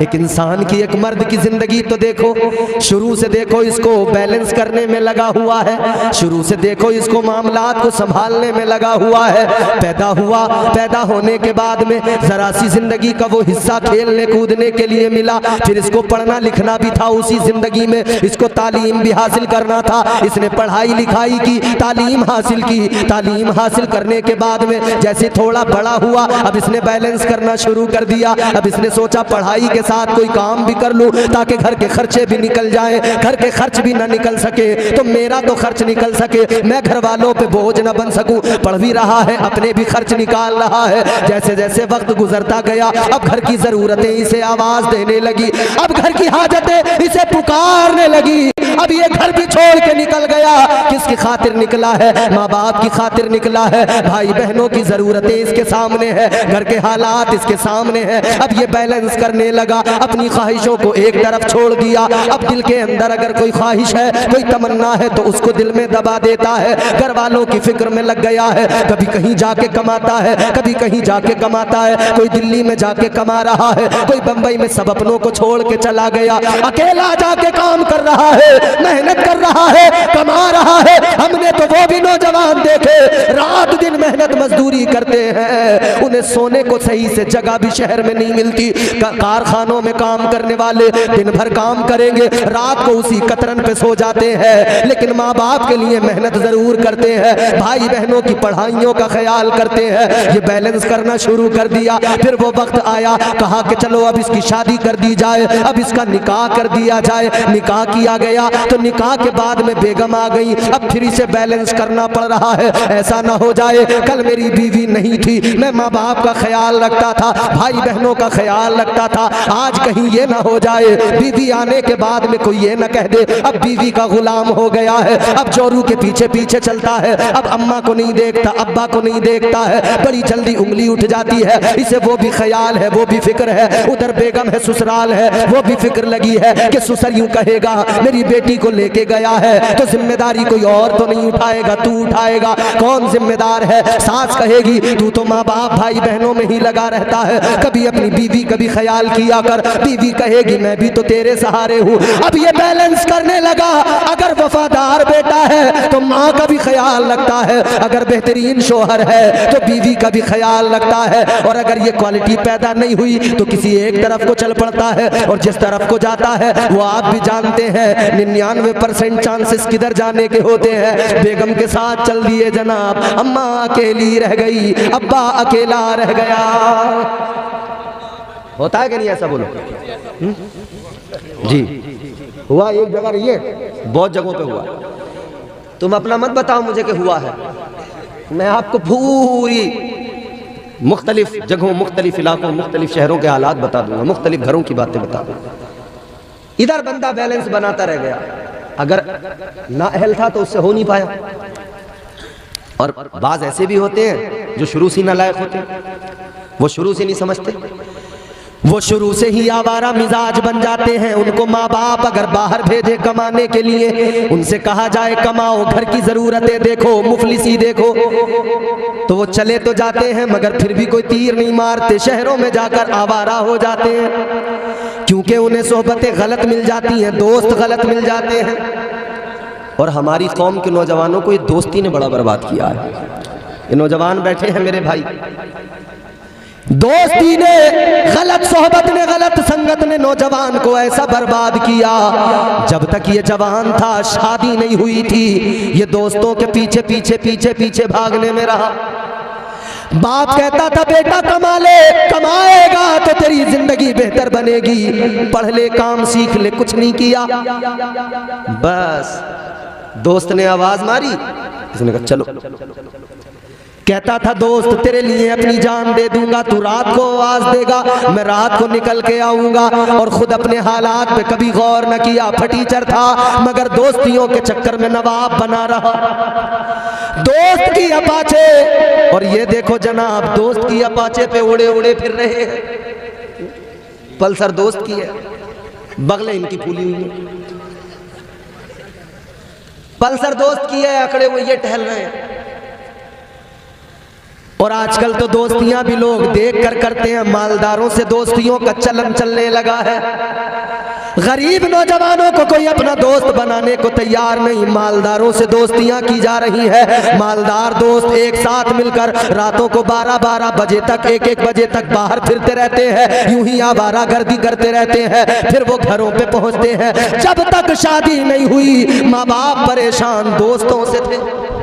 एक इंसान की, एक मर्द की जिंदगी तो देखो, शुरू से देखो इसको बैलेंस करने में लगा हुआ है, शुरू से देखो इसको मामलात को संभालने में लगा हुआ है। पैदा हुआ, पैदा होने के बाद में जरा सी जिंदगी का वो हिस्सा खेलने कूदने के लिए मिला, फिर इसको पढ़ना लिखना भी था उसी जिंदगी में, इसको तालीम भी हासिल करना था। इसने पढ़ाई लिखाई की, तालीम हासिल की, तालीम हासिल करने के बाद में जैसे थोड़ा बड़ा हुआ, अब इसने बैलेंस करना शुरू कर दिया। अब इसने सोचा पढ़ाई के साथ कोई काम भी कर लूं ताकि घर के खर्चे भी निकल जाएं, घर के खर्च भी ना निकल सके तो मेरा तो खर्च निकल सके, मैं घर वालों पे बोझ ना बन सकूं। पढ़ भी रहा है, अपने भी खर्च निकाल रहा है। जैसे जैसे वक्त गुजरता गया, अब घर की जरूरतें इसे आवाज देने लगी, अब घर की हाजतें इसे पुकारने लगी। अब ये घर भी छोड़ के निकल गया, किसकी खातिर निकला है? माँ बाप की खातिर निकला है, भाई बहनों की जरूरतें इसके सामने है, घर के हालात इसके सामने है। अब ये बैलेंस करने लगा, अपनी ख्वाहिशों को एक तरफ छोड़ दिया। अब दिल के अंदर अगर कोई ख्वाहिश है, कोई तमन्ना है तो उसको दिल में दबा देता है, घर वालों की फिक्र में लग गया है। कभी कहीं जाके कमाता है, कभी कहीं जाके कमाता है, कोई दिल्ली में जाके कमा रहा है, कोई बंबई में सब अपनों को छोड़ के चला गया, अकेला जाके काम कर रहा है, मेहनत कर रहा है, कमा रहा है। हमने तो वो भी नौजवान देखे रात दिन मेहनत मजदूरी करते हैं, उन्हें सोने को सही से जगह भी शहर में नहीं मिलती। कारखानों में काम करने वाले दिन भर काम करेंगे, रात को उसी कतरन पे सो जाते हैं, लेकिन माँ बाप के लिए मेहनत जरूर करते हैं, भाई बहनों की पढ़ाइयों का ख्याल करते हैं। ये बैलेंस करना शुरू कर दिया। फिर वो वक्त आया, कहा कि चलो अब इसकी शादी कर दी जाए, अब इसका निकाह कर दिया जाए। निकाह किया गया, तो निकाह के बाद में बेगम आ गई, अब फिर इसे बैलेंस करना पड़ रहा है। ऐसा ना हो जाए कल मेरी बीवी नहीं थी, मैं माँ बाप का ख्याल रखता था, भाई बहनों का ख्याल रखता था, आज कहीं ये ना हो जाए बीवी आने के बाद में कोई ये ना कह दे अब बीवी का गुलाम हो गया है, अब जोरू के पीछे पीछे चलता है, अब अम्मा को नहीं देखता, अब्बा को नहीं देखता है, बड़ी जल्दी उंगली उठ जाती है। इसे वो भी ख्याल है, वो भी फिक्र है, उधर बेगम है, ससुराल है, वो भी फिक्र लगी है कि ससुर यूं कहेगा मेरी बेटी को लेके गया है तो जिम्मेदारी कोई और तो नहीं उठाएगा, तू उठाएगा, कौन जिम्मेदार है। सास कहेगी तू तो माँ बाप भाई बहनों में ही लगा रहता है, कभी अपनी बीवी का भी ख्याल किया कर। बीवी कहेगी मैं भी तो तेरे सहारे हूँ। अब ये बैलेंस करने लगा, अगर वफादार बेटा है तो माँ का भी ख्याल रखता है, अगर बेहतरीन शोहर है तो बीवी का भी ख्याल रखता है, और अगर ये क्वालिटी पैदा नहीं हुई तो किसी एक तरफ को चल पड़ता है, और जिस तरफ को जाता है वो आप भी जानते हैं 99% चांसेस किधर जाने के होते हैं। बेगम के साथ चल दिए जनाब, अम्मा अकेली रह गई, अब्बा अकेला रह गया। होता है कि नहीं ऐसा बोलो? जी हुआ, एक जगह नहीं है, बहुत जगहों पे हुआ। तुम अपना मत बताओ मुझे कि हुआ है, मैं आपको पूरी मुख्तलिफ जगहों, मुख्तलिफ इलाकों, मुख्तलिफ शहरों के हालात बता दूंगा, मुख्तलिफ घरों की बातें बता दूंगा। इधर बंदा बैलेंस बनाता रह गया, अगर ना अहल था तो उससे हो नहीं पाया। और बाज ऐसे भी होते हैं जो शुरू से नालायक होते हैं, वो शुरू से नहीं समझते, वो शुरू से ही आवारा मिजाज बन जाते हैं। उनको माँ बाप अगर बाहर भेजे कमाने के लिए, उनसे कहा जाए कमाओ, घर की जरूरतें देखो, मुफलिसी देखो, तो वो चले तो जाते हैं मगर फिर भी कोई तीर नहीं मारते, शहरों में जाकर आवारा हो जाते हैं, क्योंकि उन्हें सोहबतें गलत मिल जाती हैं, दोस्त गलत मिल जाते हैं। और हमारी कौम के नौजवानों को ये दोस्ती ने बड़ा बर्बाद किया है। ये नौजवान बैठे हैं मेरे भाई, दोस्ती ने, गलत सोहबत ने, गलत संगत ने नौजवान को ऐसा बर्बाद किया। जब तक ये जवान था, शादी नहीं हुई थी, ये दोस्तों के पीछे पीछे पीछे पीछे भागने में रहा। बाप कहता था बेटा कमा ले, कमाएगा तो तेरी जिंदगी बेहतर बनेगी, पढ़ ले, काम सीख ले, कुछ नहीं किया। बस दोस्त ने आवाज मारी, इसने कहा चलो। कहता था दोस्त तेरे लिए अपनी जान दे दूंगा, तू रात को आवाज देगा, मैं रात को निकल के आऊंगा, और खुद अपने हालात पे कभी गौर न किया। फटीचर था मगर दोस्तियों के चक्कर में नवाब बना रहा, दोस्त की अपाचे। और ये देखो जनाब, दोस्त की अपाचे पे उड़े उड़े फिर रहे हैं। पल्सर दोस्त की है, बगले इनकी फूली हुई है। पल्सर दोस्त की है, अकड़े हुए ये टहल रहे हैं। और आजकल तो दोस्तियां भी लोग देख कर करते हैं, मालदारों से दोस्तियों का चलन चलने लगा है। गरीब नौजवानों को कोई अपना दोस्त बनाने को तैयार नहीं, मालदारों से दोस्तियां की जा रही है। मालदार दोस्त एक साथ मिलकर रातों को 12-12 बजे तक, 1-1 बजे तक बाहर फिरते रहते हैं, यूं ही आवारागर्दी करते रहते हैं, फिर वो घरों पे पहुंचते हैं। जब तक शादी नहीं हुई माँ बाप परेशान दोस्तों से थे।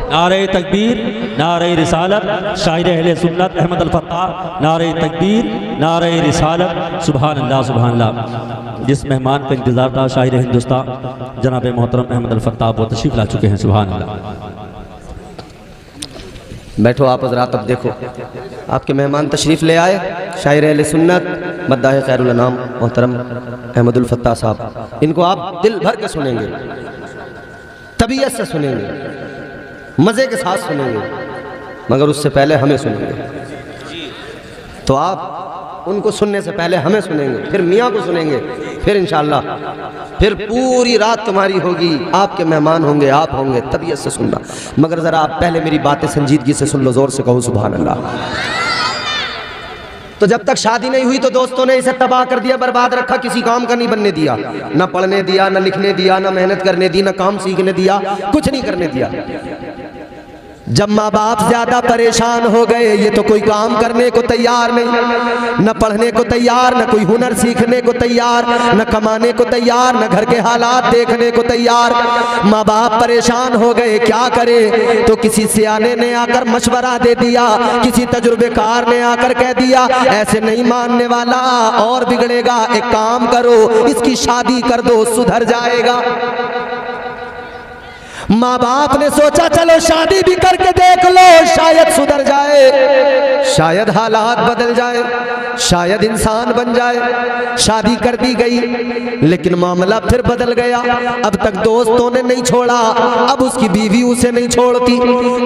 नारे तकबीर, नारे रिसालत, शायर अहले सुन्नत अहमद अल फत्ताह, नारे तकबीर, नारे रिसालत, सुभान अल्लाह सुभान अल्लाह। जिस मेहमान का इंतजार था, शायर हिंदुस्तान जनाब मोहतरम अहमद अल फत्ताह, वो तशरीफ ला चुके हैं। सुभान अल्लाह। बैठो आप हज़रात, अब देखो आपके मेहमान तशरीफ ले आए, शायर अहले सुन्नत मद्दाह खैरुल अनाम मोहतरम अहमद अल फत्ताह साहब। इनको आप दिल भर के सुनेंगे, तबीयत से सुनेंगे, मज़े के साथ सुनेंगे, मगर उससे पहले हमें सुनेंगे। तो आप उनको सुनने से पहले हमें सुनेंगे, फिर मियाँ को सुनेंगे, फिर इंशाअल्लाह फिर पूरी रात तुम्हारी होगी, आपके मेहमान होंगे, आप होंगे। तबीयत से सुनना, मगर ज़रा आप पहले मेरी बातें संजीदगी से सुन लो, ज़ोर से कहो सुभान अल्लाह। तो जब तक शादी नहीं हुई तो दोस्तों ने इसे तबाह कर दिया, बर्बाद रखा, किसी काम का नहीं बनने दिया, ना पढ़ने दिया, ना लिखने दिया, ना मेहनत करने दी, ना काम सीखने दिया, कुछ नहीं करने दिया। जब माँ बाप ज्यादा परेशान हो गए, ये तो कोई काम करने को तैयार नहीं, न पढ़ने को तैयार, न कोई हुनर सीखने को तैयार, न कमाने को तैयार, न घर के हालात देखने को तैयार। माँ बाप परेशान हो गए, क्या करे? तो किसी सियाने ने आकर मशवरा दे दिया, किसी तजुर्बेकार ने आकर कह दिया ऐसे नहीं मानने वाला और बिगड़ेगा, एक काम करो इसकी शादी कर दो, सुधर जाएगा। माँ बाप ने सोचा चलो शादी भी करके देख लो, शायद सुधर जाए, शायद हालात बदल जाए, शायद इंसान बन जाए। शादी कर दी गई, लेकिन मामला फिर बदल गया। अब तक दोस्तों ने नहीं छोड़ा, अब उसकी बीवी उसे नहीं छोड़ती।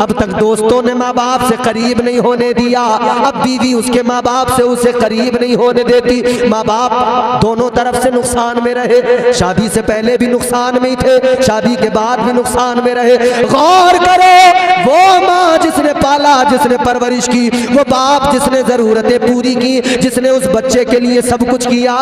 अब तक दोस्तों ने माँ बाप से करीब नहीं होने दिया, अब बीवी उसके माँ बाप से उसे करीब नहीं होने देती। माँ बाप दोनों तरफ से नुकसान में रहे, शादी से पहले भी नुकसान में ही थे, शादी के बाद भी नुकसान में रहे। गौर करो, वो माँ जिसने पाला, जिसने परवरिश की, वो बाप जिसने जरूरतें पूरी की, जिसने उस बच्चे के लिए सब कुछ किया,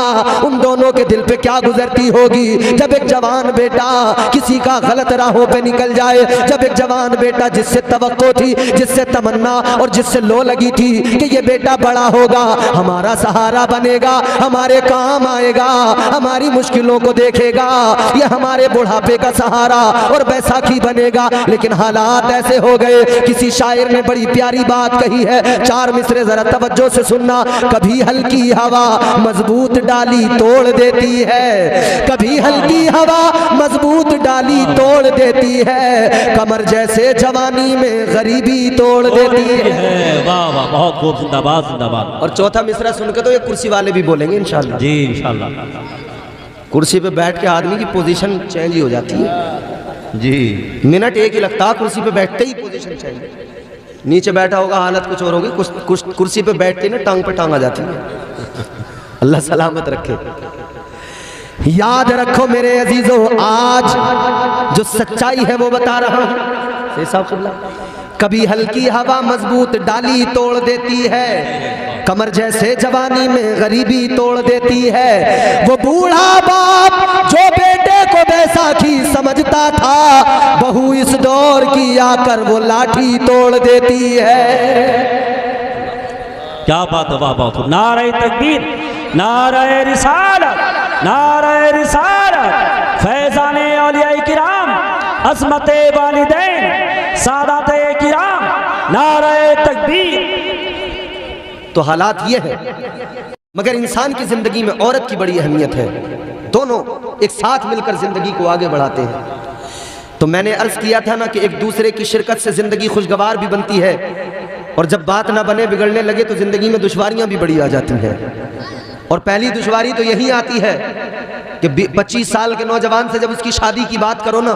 उन दोनों के दिल पे क्या गुजरती होगी जब एक जवान बेटा किसी का गलत राहों पे निकल जाए। जब एक जवान बेटा जिससे तवक्को थी, जिससे तमन्ना और जिससे लो लगी थी कि ये बेटा बड़ा होगा, हमारा सहारा बनेगा, हमारे काम आएगा, हमारी मुश्किलों को देखेगा, ये हमारे बुढ़ापे का सहारा और बैसाखी बनेगा, लेकिन हालात ऐसे हो गए। किसी शायर ने बड़ी प्यारी बात कही है, 4 मिसरे जरा तवज्जो से सुनना। कभी हल्की हवा मजबूत डाली तोड़ देती है, कभी हल्की हवा मजबूत डाली तोड़ देती है, कमर जैसे जवानी में गरीबी तोड़ देती है। वाह वाह, बहुत खूब, जिंदाबाद जिंदाबाद। और चौथा मिसरा सुन के तो ये कुर्सी वाले भी बोलेंगे इंशाल्लाह। जी इंशाल्लाह। कुर्सी पे बैठ के आदमी की पोजीशन चेंज ही हो जाती है जी, मिनट एक ही लगता, कुर्सी पे बैठते ही पोजीशन चेंज। नीचे बैठा होगा हालत कुछ और होगी, कुर्सी पे बैठते ना टांग पे टांग आ जाती है। अल्लाह सलामत रखे। याद रखो मेरे अजीजों, आज जो सच्चाई है वो बता रहा हूं। कभी हल्की हवा मजबूत डाली तोड़ देती है, कमर जैसे जवानी में गरीबी तोड़ देती है। वो बूढ़ा बाप जो बेटे को बैसाखी समझता था, बहू इस दौर की आकर वो लाठी तोड़ देती है। क्या बात है, वाह वाह। नारे तकबीर, नारे रिसालत, नारे रिसालत, फैज़ाने औलिया किराम, अज़मते वालिदैन, सादाते किराम, नारे तकबीर। तो हालात ये है, मगर इंसान की जिंदगी में औरत की बड़ी अहमियत है। दोनों एक साथ मिलकर जिंदगी को आगे बढ़ाते हैं। तो मैंने अर्ज किया था ना कि एक दूसरे की शिरकत से जिंदगी खुशगवार भी बनती है, और जब बात ना बने, बिगड़ने लगे, तो जिंदगी में दुश्वारियां भी बड़ी आ जाती हैं। और पहली दुश्वारी तो यही आती है कि 25 साल के नौजवान से जब उसकी शादी की बात करो ना,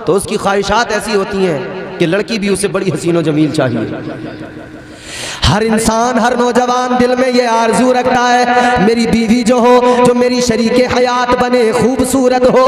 तो उसकी ख्वाहिशात ऐसी होती हैं कि लड़की भी उसे बड़ी हसीनो जमील चाहिए। हर इंसान, हर नौजवान दिल में ये आरजू रखता है, मेरी बीवी जो हो, जो मेरी शरीके हयात बने, खूबसूरत हो,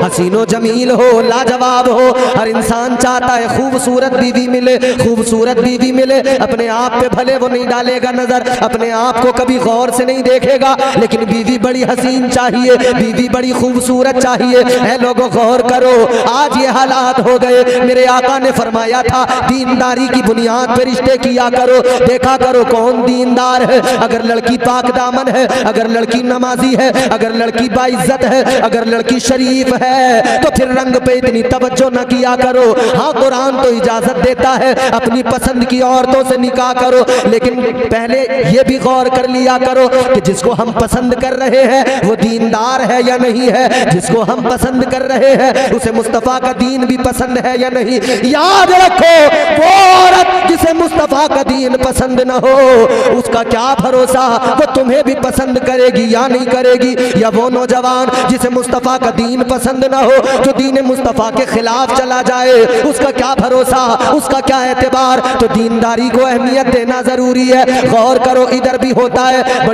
हसीनो जमील हो, लाजवाब हो। हर इंसान चाहता है खूबसूरत बीवी मिले, खूबसूरत बीवी मिले। अपने आप पे भले वो नहीं डालेगा नजर, अपने आप को कभी गौर से नहीं देखेगा, लेकिन बीवी बड़ी हसीन चाहिए, बीवी बड़ी खूबसूरत चाहिए। है लोगों, गौर करो, आज ये हालात हो गए। मेरे आका ने फरमाया था, दीनदारी की बुनियाद पे रिश्ते किया करो। देखा करो कौन दीनदार है। अगर लड़की पाक दामन है, अगर लड़की नमाजी है, अगर लड़की बाइज्जत है, अगर लड़की शरीफ है, तो फिर रंग पे इतनी तवज्जो न किया करो। हाँ, कुरान तो इजाजत देता है अपनी पसंद की औरतों से निकाह करो, लेकिन पहले ये भी गौर कर लिया करो कि जिसको हम पसंद कर रहे हैं वो दीनदार है या नहीं है। जिसको हम पसंद कर रहे हैं उसे मुस्तफ़ा का दीन भी पसंद है या नहीं। याद रखो, वो औरत जिसे मुस्तफ़ा का दीन पसंद न हो, उसका क्या भरोसा वो तुम्हें भी पसंद करेगी या नहीं करेगी। या वो नौजवान जिसे मुस्तफ़ा का दीन पसंद न हो, जो दीन मुस्तफ़ा के खिलाफ चला जाए, उसका क्या भरोसा, उसका क्या एतबार। तो दीनदारी को अहमियत देना जरूरी है। गौर करो, इधर भी होता है,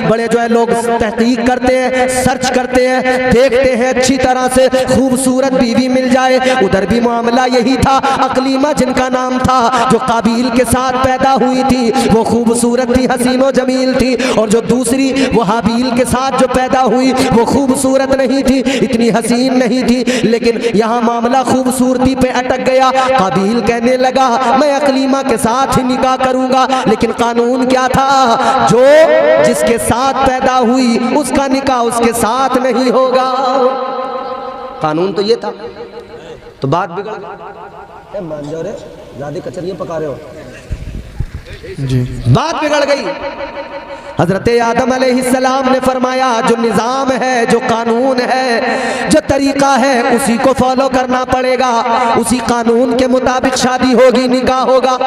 बड़े जो है लोग तहकीक करते हैं, सर्च करते हैं, देखते हैं अच्छी तरह से, खूबसूरत बीवी मिल जाए। उधर भी मामला यही था। अकलीमा जिनका नाम था, जो काबिल के साथ पैदा हुई थी, वो खूबसूरत थी, हसीनो जमील थी। और जो दूसरी वो हाबील के साथ जो पैदा हुई, वो खूबसूरत नहीं थी, इतनी हसीन नहीं थी। लेकिन यहाँ मामला खूबसूरती पे अटक गया। काबिल कहने लगा मैं अकलीमा के साथ ही निकाह करूंगा, लेकिन कानून क्या था, जो जिसके साथ पैदा हुई उसका निकाह उसके साथ नहीं होगा। कानून तो ये था। तो बात बिगड़ गई, मान जाओ रे, ज्यादा कचरियां पका रहे हो जी। बात बिगड़ गई। हजरत आदम अलैहिस्सलाम ने फरमाया जो निज़ाम है, जो कानून है, जो तरीका है, उसी को फॉलो करना पड़ेगा, उसी कानून के मुताबिक शादी होगी, निकाह होगा।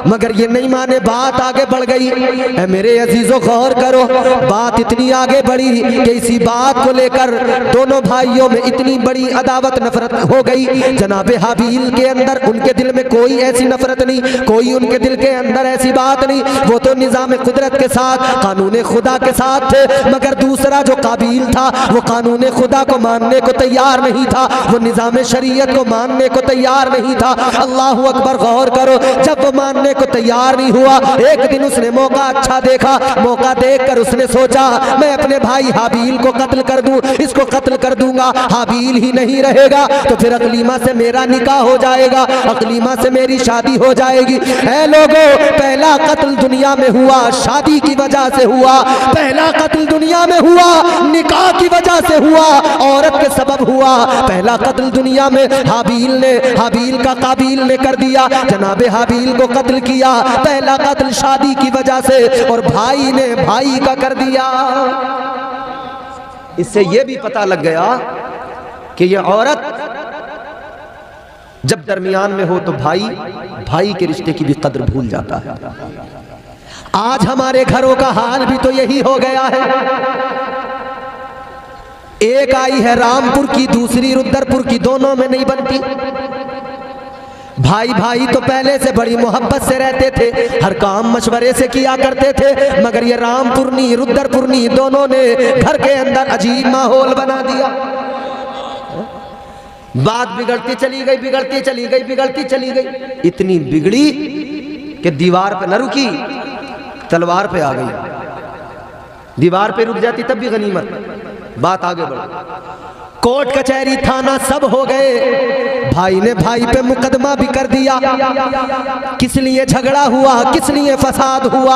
मगर ये नहीं माने, बात आगे बढ़ गई। ऐ मेरे अजीजों गौर करो, बात इतनी आगे बढ़ी कि इसी बात को लेकर दोनों भाइयों में इतनी बड़ी अदावत नफरत हो गई। जनाब हाबील के अंदर, उनके दिल में कोई ऐसी नफरत नहीं, कोई उनके दिल के अंदर ऐसी बात नहीं, वो तो निज़ाम कुदरत के साथ, कानून खुदा के साथ थे। मगर दूसरा जो काबिल था वो कानून खुदा को मानने को तैयार नहीं था, वो निज़ाम शरीयत को मानने को तैयार नहीं था। अल्लाह अकबर, गौर करो, जब वो मानने को तैयार नहीं हुआ, एक दिन उसने मौका अच्छा देखा, मौका देखकर उसने सोचा मैं अपने भाई हाबील को कत्ल कर दूं, इसको कत्ल कर दूंगा, हाबील ही नहीं रहेगा तो फिर अकलीमा से मेरा निकाह हो जाएगा, अकलीमा से मेरी शादी हो जाएगी। ऐ लोगों, पहला कत्ल दुनिया में हुआ शादी की वजह से हुआ, पहला कत्ल दुनिया में हुआ निकाह की वजह से हुआ, औरत के सबब हुआ। पहला कत्ल दुनिया में हाबील का काबिल ने कर दिया, जनाबे हाबील को कत्ल किया, पहला कत्ल शादी की वजह से, और भाई ने भाई का कर दिया। इससे यह भी पता लग गया कि यह औरत जब दरमियान में हो तो भाई के रिश्ते की भी कद्र भूल जाता है। आज हमारे घरों का हाल भी तो यही हो गया है। एक आई है रामपुर की, दूसरी रुद्रपुर की, दोनों में नहीं बनती। भाई तो पहले से बड़ी मोहब्बत से रहते थे, हर काम मशवरे से किया करते थे, मगर ये रामपुरनी रुद्रपुरनी दोनों ने घर के अंदर अजीब माहौल बना दिया। बात बिगड़ती चली गई, बिगड़ती चली गई, बिगड़ती चली गई, इतनी बिगड़ी कि दीवार पे न रुकी, तलवार पे आ गई। दीवार पे रुक जाती तब भी गनीमत, बात आगे बढ़, कोर्ट कचहरी थाना सब हो गए। भाई ने भाई पे मुकदमा भी कर दिया। किस लिए झगड़ा हुआ, किस लिए फसाद हुआ,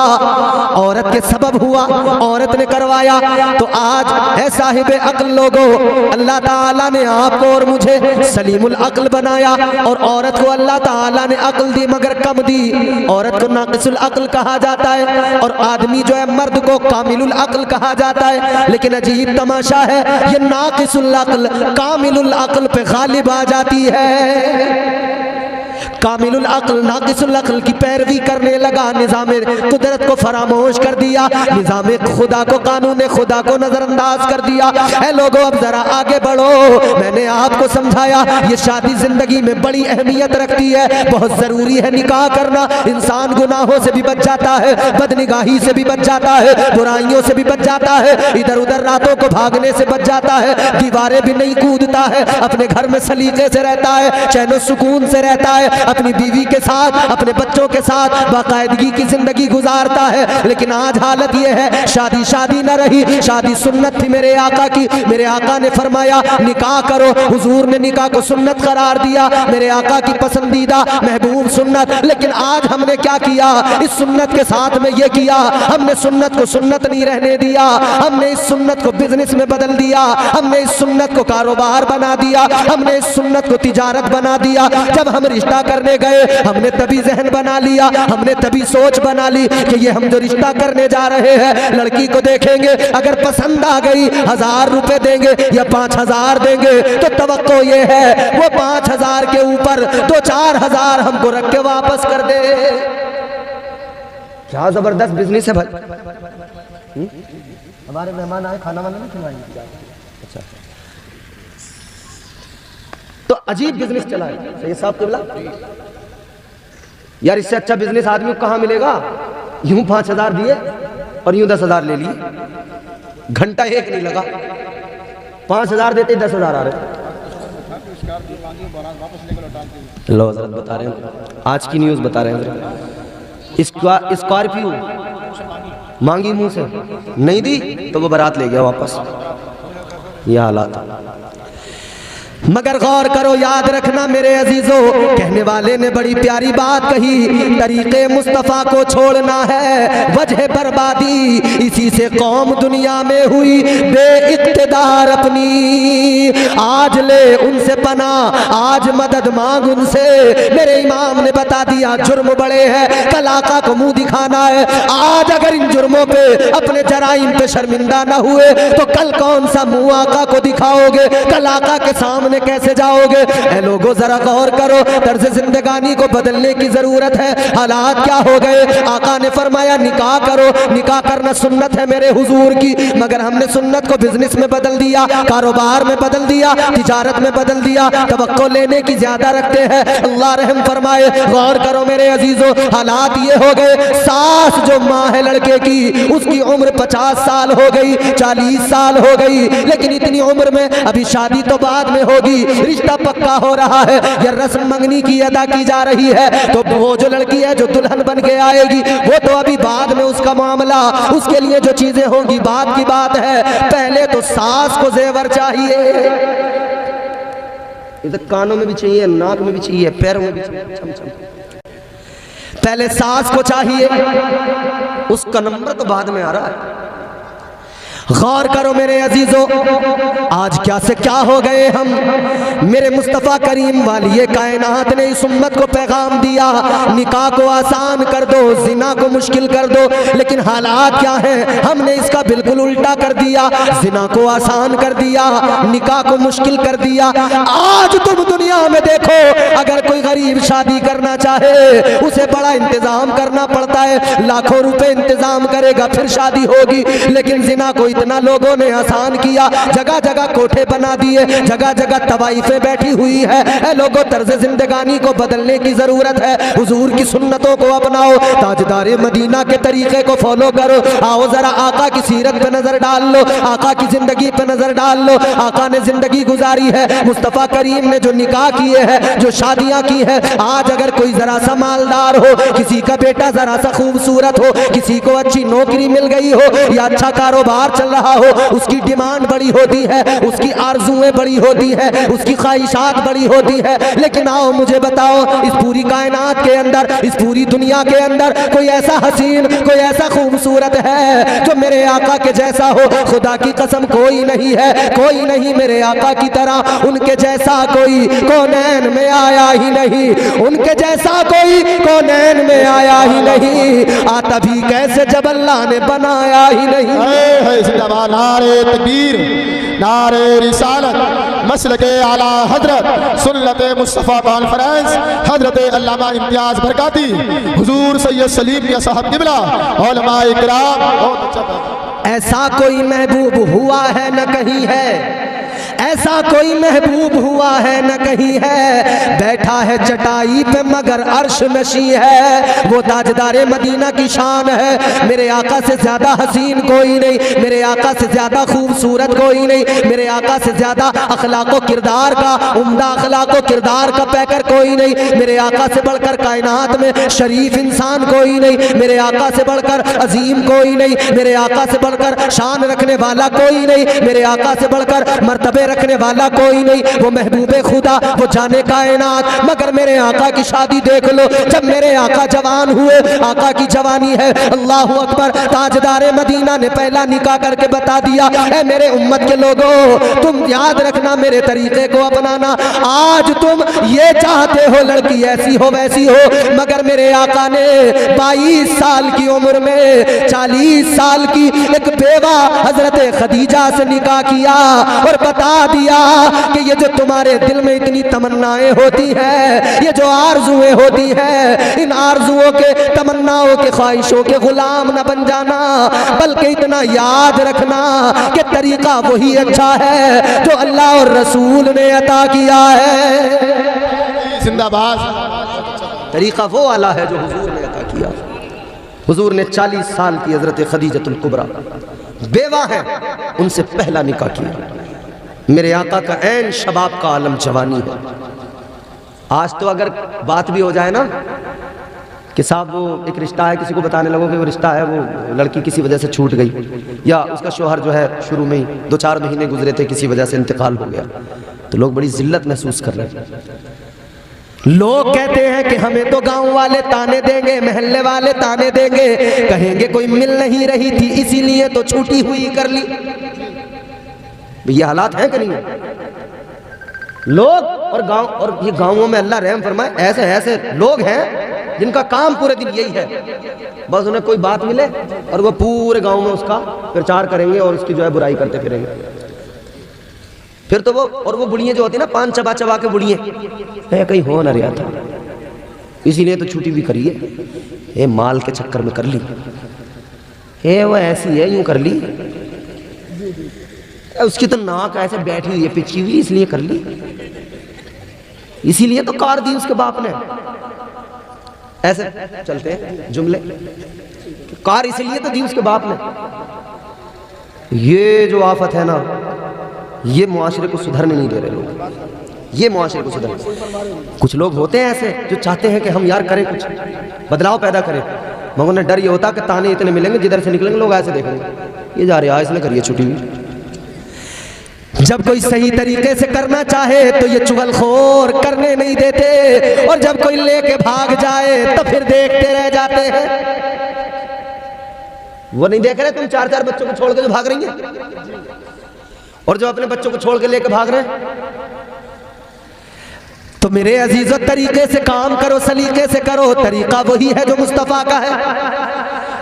औरत के सबब हुआ, औरत ने करवाया। तो आज है साहिब अक्ल लोगों, अल्लाह ताला ने आपको और मुझे सलीमुल अक्ल बनाया, और औरत को अल्लाह ताला ने अक्ल दी मगर कम दी। औरत को नाकिसुल अक्ल कहा जाता है और आदमी जो है मर्द को कामिलुल अक्ल कहा जाता है। लेकिन अजीब तमाशा है, ये नाकिसुल अक्ल कामिलुल अक्ल पे गालिब आ जाती है। कामिलुल अक्ल नाकिसुल अक्ल की पैरवी करने लगा, निज़ाम कुदरत को फरामोश कर दिया, निज़ाम खुदा को, कानून खुदा को नजरअंदाज कर दिया। ऐ लोगों, अब जरा आगे बढ़ो। मैंने आपको समझाया ये शादी जिंदगी में बड़ी अहमियत रखती है, बहुत जरूरी है निकाह करना। इंसान गुनाहों से भी बच जाता है, बदनिगाही से भी बच जाता है, बुराइयों से भी बच जाता है, इधर उधर रातों को भागने से बच जाता है, दीवारें भी नहीं कूदता है, अपने घर में सलीके से रहता है, चैन सुकून से रहता है, अपनी बीवी के साथ, अपने बच्चों के साथ बाकायदगी की जिंदगी गुजारता है। लेकिन आज हालत यह है, शादी न रही, शादी सुन्नत थी मेरे आका की। मेरे आका ने फरमाया निकाह करो, हुजूर ने निकाह को सुन्नत करार दिया, मेरे आका की पसंदीदा महबूब सुन्नत। लेकिन आज हमने क्या किया, इस सुन्नत के साथ में ये किया, हमने सुन्नत को सुन्नत नहीं रहने दिया, हमने इस सुन्नत को बिजनेस में बदल दिया, हमने इस सुन्नत को कारोबार बना दिया, हमने इस सुन्नत को तिजारत बना दिया। जब हम रिश्ता करने गए हमने तभी जहन बना लिया, हमने तभी सोच बना ली कि ये हम जो रिश्ता करने जा रहे हैं, लड़की को देखेंगे, अगर पसंद आ गई 1000 रुपए देंगे या 5000 देंगे, तो तवक्को ये है वो 5000 के ऊपर 2-4 हमको रख के वापस कर दे। क्या जबरदस्त बिजनेस है भाई। हमारे मेहमान आए, खाना वाना नहीं खिलाएंगे। अच्छा, तो अजीब बिजनेस चला है सही साहब किबला। यार इससे अच्छा बिजनेस आदमी को कहां मिलेगा। यूं 5000 दिए और यूं 10,000 ले लिए, घंटा एक नहीं लगा, 5000 देते 10,000 आ रहे। लो हजरत बता रहे हैं, आज की न्यूज बता रहे हैं। स्कॉर्पियो मांगी मुंह से, नहीं दी तो वो बारात ले गया वापस। यह हालात। मगर गौर करो, याद रखना मेरे अजीजों, कहने वाले ने बड़ी प्यारी बात कही, तरीके मुस्तफ़ा को छोड़ना है वजह बर्बादी, इसी से कौम दुनिया में हुई बेइक़्तिदार अपनी। आज ले उनसे पना, आज मदद मांग उनसे, मेरे इमाम ने बता दिया जुर्म बड़े हैं, कल आका को मुंह दिखाना है। आज अगर इन जुर्मों पे, अपने जराइम पे शर्मिंदा न हुए तो कल कौन सा मुंह आका को दिखाओगे, कल आका के सामने कैसे जाओगे? ऐ लोगों जरा गौर करो, तर्ज जिंदगानी को बदलने की जरूरत है। हालात क्या हो गए? आका ने फरमाया निकाह करो, निकाह करना सुन्नत है मेरे हुजूर की, मगर हमने सुन्नत को बिजनेस में बदल दिया, कारोबार में बदल दिया, तिजारत में बदल दिया, तवक्को लेने की ज्यादा रखते हैं। अल्लाह रहम फरमाए। गौर करो मेरे अजीजों, हालात ये हो गए, सास जो माँ है लड़के की, उसकी उम्र 50 साल हो गई, 40 साल हो गई, लेकिन इतनी उम्र में अभी शादी तो बाद में होगी, रिश्ता पक्का हो रहा है, या रस्म मंगनी की अदा की जा रही है, तो वो जो लड़की है जो दुल्हन बन के आएगी वो तो अभी बाद में उसका मामला, उसके लिए जो चीजें होंगी बाद की बात है। पहले तो सास को जेवर चाहिए, इधर कानों में भी चाहिए, नाक में भी चाहिए, पैरों में भी चाहिए, छम छम। पहले सास को चाहिए, उसका नंबर तो बाद में आ रहा है। गौर करो मेरे अजीजों, आज क्या से क्या हो गए हम। मेरे मुस्तफ़ा करीम वाली ये कायनात ने इस उम्मत को पैगाम दिया, निकाह को आसान कर दो, जिना को मुश्किल कर दो, लेकिन हालात क्या है? हमने इसका बिल्कुल उल्टा कर दिया, जिना को आसान कर दिया, निकाह को मुश्किल कर दिया। आज तुम दुनिया में देखो, अगर कोई गरीब शादी करना चाहे उसे बड़ा इंतजाम करना पड़ता है, लाखों रुपए इंतजाम करेगा फिर शादी होगी, लेकिन जिना को इतना लोगों ने आसान किया, जगह जगह कोठे बना दिए, जगह जगह तवाइफें बैठी हुई है। लोगों, तर्ज जिंदगानी को बदलने की जरूरत है, हुजूर की सुन्नतों को अपनाओ, ताजदारे मदीना के तरीके को फॉलो करो। आओ जरा आका की सीरत पे नजर डाल लो, आका की जिंदगी पे नजर डाल लो। आका ने जिंदगी गुजारी है, मुस्तफ़ा करीम ने जो निकाह किए हैं, जो शादियां की है। आज अगर कोई जरा सा मालदार हो, किसी का बेटा जरा सा खूबसूरत हो, किसी को अच्छी नौकरी मिल गई हो या अच्छा कारोबार चल रहा हो, उसकी डिमांड बड़ी होती है, उसकी आरज़ुएं बड़ी होती है, उसकी ख्वाहिशात बड़ी होती है। लेकिन आओ मुझे बताओ, इस पूरी कायनात के अंदर, इस पूरी दुनिया के अंदर कोई ऐसा हसीन, कोई ऐसा खूबसूरत है जो मेरे आका के जैसा हो? खुदा की कसम कोई नहीं है, कोई नहीं मेरे आका की तरह। उनके जैसा कोई कौनैन में आया ही नहीं, उनके जैसा कोई कौनैन में आया ही नहीं, आता भी कैसे जब अल्लाह ने बनाया ही नहीं। नारे तकबीर, नारे रिसालत, मसलके आला हजरत, सुन्नत मुस्तफ़ा कॉन्फ्रेंस, हजरत अल्लामा इम्तियाज बरकाती, हुजूर सैयद सलीम या साहब किबला, उलमा इकराम। ऐसा कोई महबूब हुआ है न कहीं है, ऐसा कोई महबूब हुआ है न कहीं है, बैठा है चटाई पे मगर अर्श नशी है, वो ताजदारे मदीना की शान है। मेरे आका से ज्यादा हसीन कोई नहीं, मेरे आका से ज्यादा खूबसूरत कोई नहीं, मेरे आका से ज्यादा अखलाको किरदार का, उम्दा अखलाको किरदार का पैकर कोई नहीं, मेरे आका से बढ़कर कायनात में शरीफ इंसान कोई नहीं, मेरे आका से बढ़कर अजीम कोई नहीं, मेरे आका से बढ़कर शान रखने वाला कोई नहीं, मेरे आका से बढ़कर मर्तबे रखने वाला कोई नहीं। वो महबूबे खुदा, वो जाने कायनात। मगर मेरे आका की शादी देख लो, जब मेरे आका जवान हुए, आका की जवानी है, अल्लाह अकबर, ताजदारे मदीना ने पहला निकाह करके बता दिया, ऐ मेरे उम्मत के लोगों, तुम याद रखना, मेरे तरीके को अपनाना। आज तुम ये चाहते हो लड़की ऐसी हो वैसी हो, मगर मेरे आका ने 22 साल की उम्र में 40 साल की एक बेवा हजरत खदीजा से निकाह किया और बता दिया कि ये जो तुम्हारे दिल में इतनी तमन्नाएं होती है, ये जो आरजुएं होती है, इन आरजुओं के, तमन्नाओं के, ख्वाहिशों के गुलाम न बन जाना, बल्कि इतना याद रखना कि तरीका वही अच्छा है जो अल्लाह और रसूल ने अता किया है। जिंदाबाद। तरीका वो वाला है जो हुजूर ने अता किया। हुजूर ने 40 साल की हजरत खदीजतुल कुबरा बेवा है, उनसे पहला निकाह किया। मेरे आका का ऐन शबाब का आलम जवानी है। आज तो अगर बात भी हो जाए ना कि साहब वो एक रिश्ता है, किसी को बताने लगो कि वो रिश्ता है, वो लड़की किसी वजह से छूट गई, या उसका शौहर जो है शुरू में ही 2-4 महीने गुजरे थे, किसी वजह से इंतकाल हो गया, तो लोग बड़ी जिल्लत महसूस कर रहे हैं। लोग कहते हैं कि हमें तो गांव वाले ताने देंगे, मोहल्ले वाले ताने देंगे, कहेंगे कोई मिल नहीं रही थी इसीलिए तो छूटी हुई कर ली। ये हालात हैं कि नहीं? लोग और गांव, और ये गांवों में अल्लाह रहम फरमाए, ऐसे ऐसे लोग हैं जिनका काम पूरे दिन यही है, बस उन्हें कोई बात मिले और वो पूरे गांव में उसका प्रचार करेंगे और उसकी जो है बुराई करते फिरेंगे। फिर तो वो, और वो बुढ़ियाँ जो होती है ना, पान चबा चबा के बुढ़ियाँ, कहीं हो ना रहा था इसीलिए तो छुट्टी भी करी है, ये माल के चक्कर में कर ली, वो ऐसी है यूं कर ली, उसकी तो नाक ऐसे बैठी हुई है पिछी हुई इसलिए कर ली, इसीलिए तो कार दी उसके बाप ने। ऐसे चलते हैं जुमले, कार इसलिए तो दी उसके बाप ने। ये जो आफत है ना, ये मुआशरे को सुधरने नहीं दे रहे लोग, ये मुआशरे को सुधरने। कुछ लोग होते हैं ऐसे जो चाहते हैं कि हम यार करें, कुछ बदलाव पैदा करें, मगर उन्हें डर ये होता कि ताने इतने मिलेंगे, जिधर से निकलेंगे लोग ऐसे देखेंगे, ये जा रहे इसने करिए छुट्टी हुई। जब कोई सही तरीके से करना चाहे तो ये चुगलखोर करने नहीं देते, और जब कोई लेके भाग जाए तो फिर देखते रह जाते हैं। वो नहीं देख रहे तुम 4-4 बच्चों को छोड़ के जो भाग रही हैं, और जो अपने बच्चों को छोड़ के लेके भाग रहे हैं। तो मेरे अजीजों, तरीके से काम करो, सलीके से करो, तरीका वही है जो मुस्तफा का है।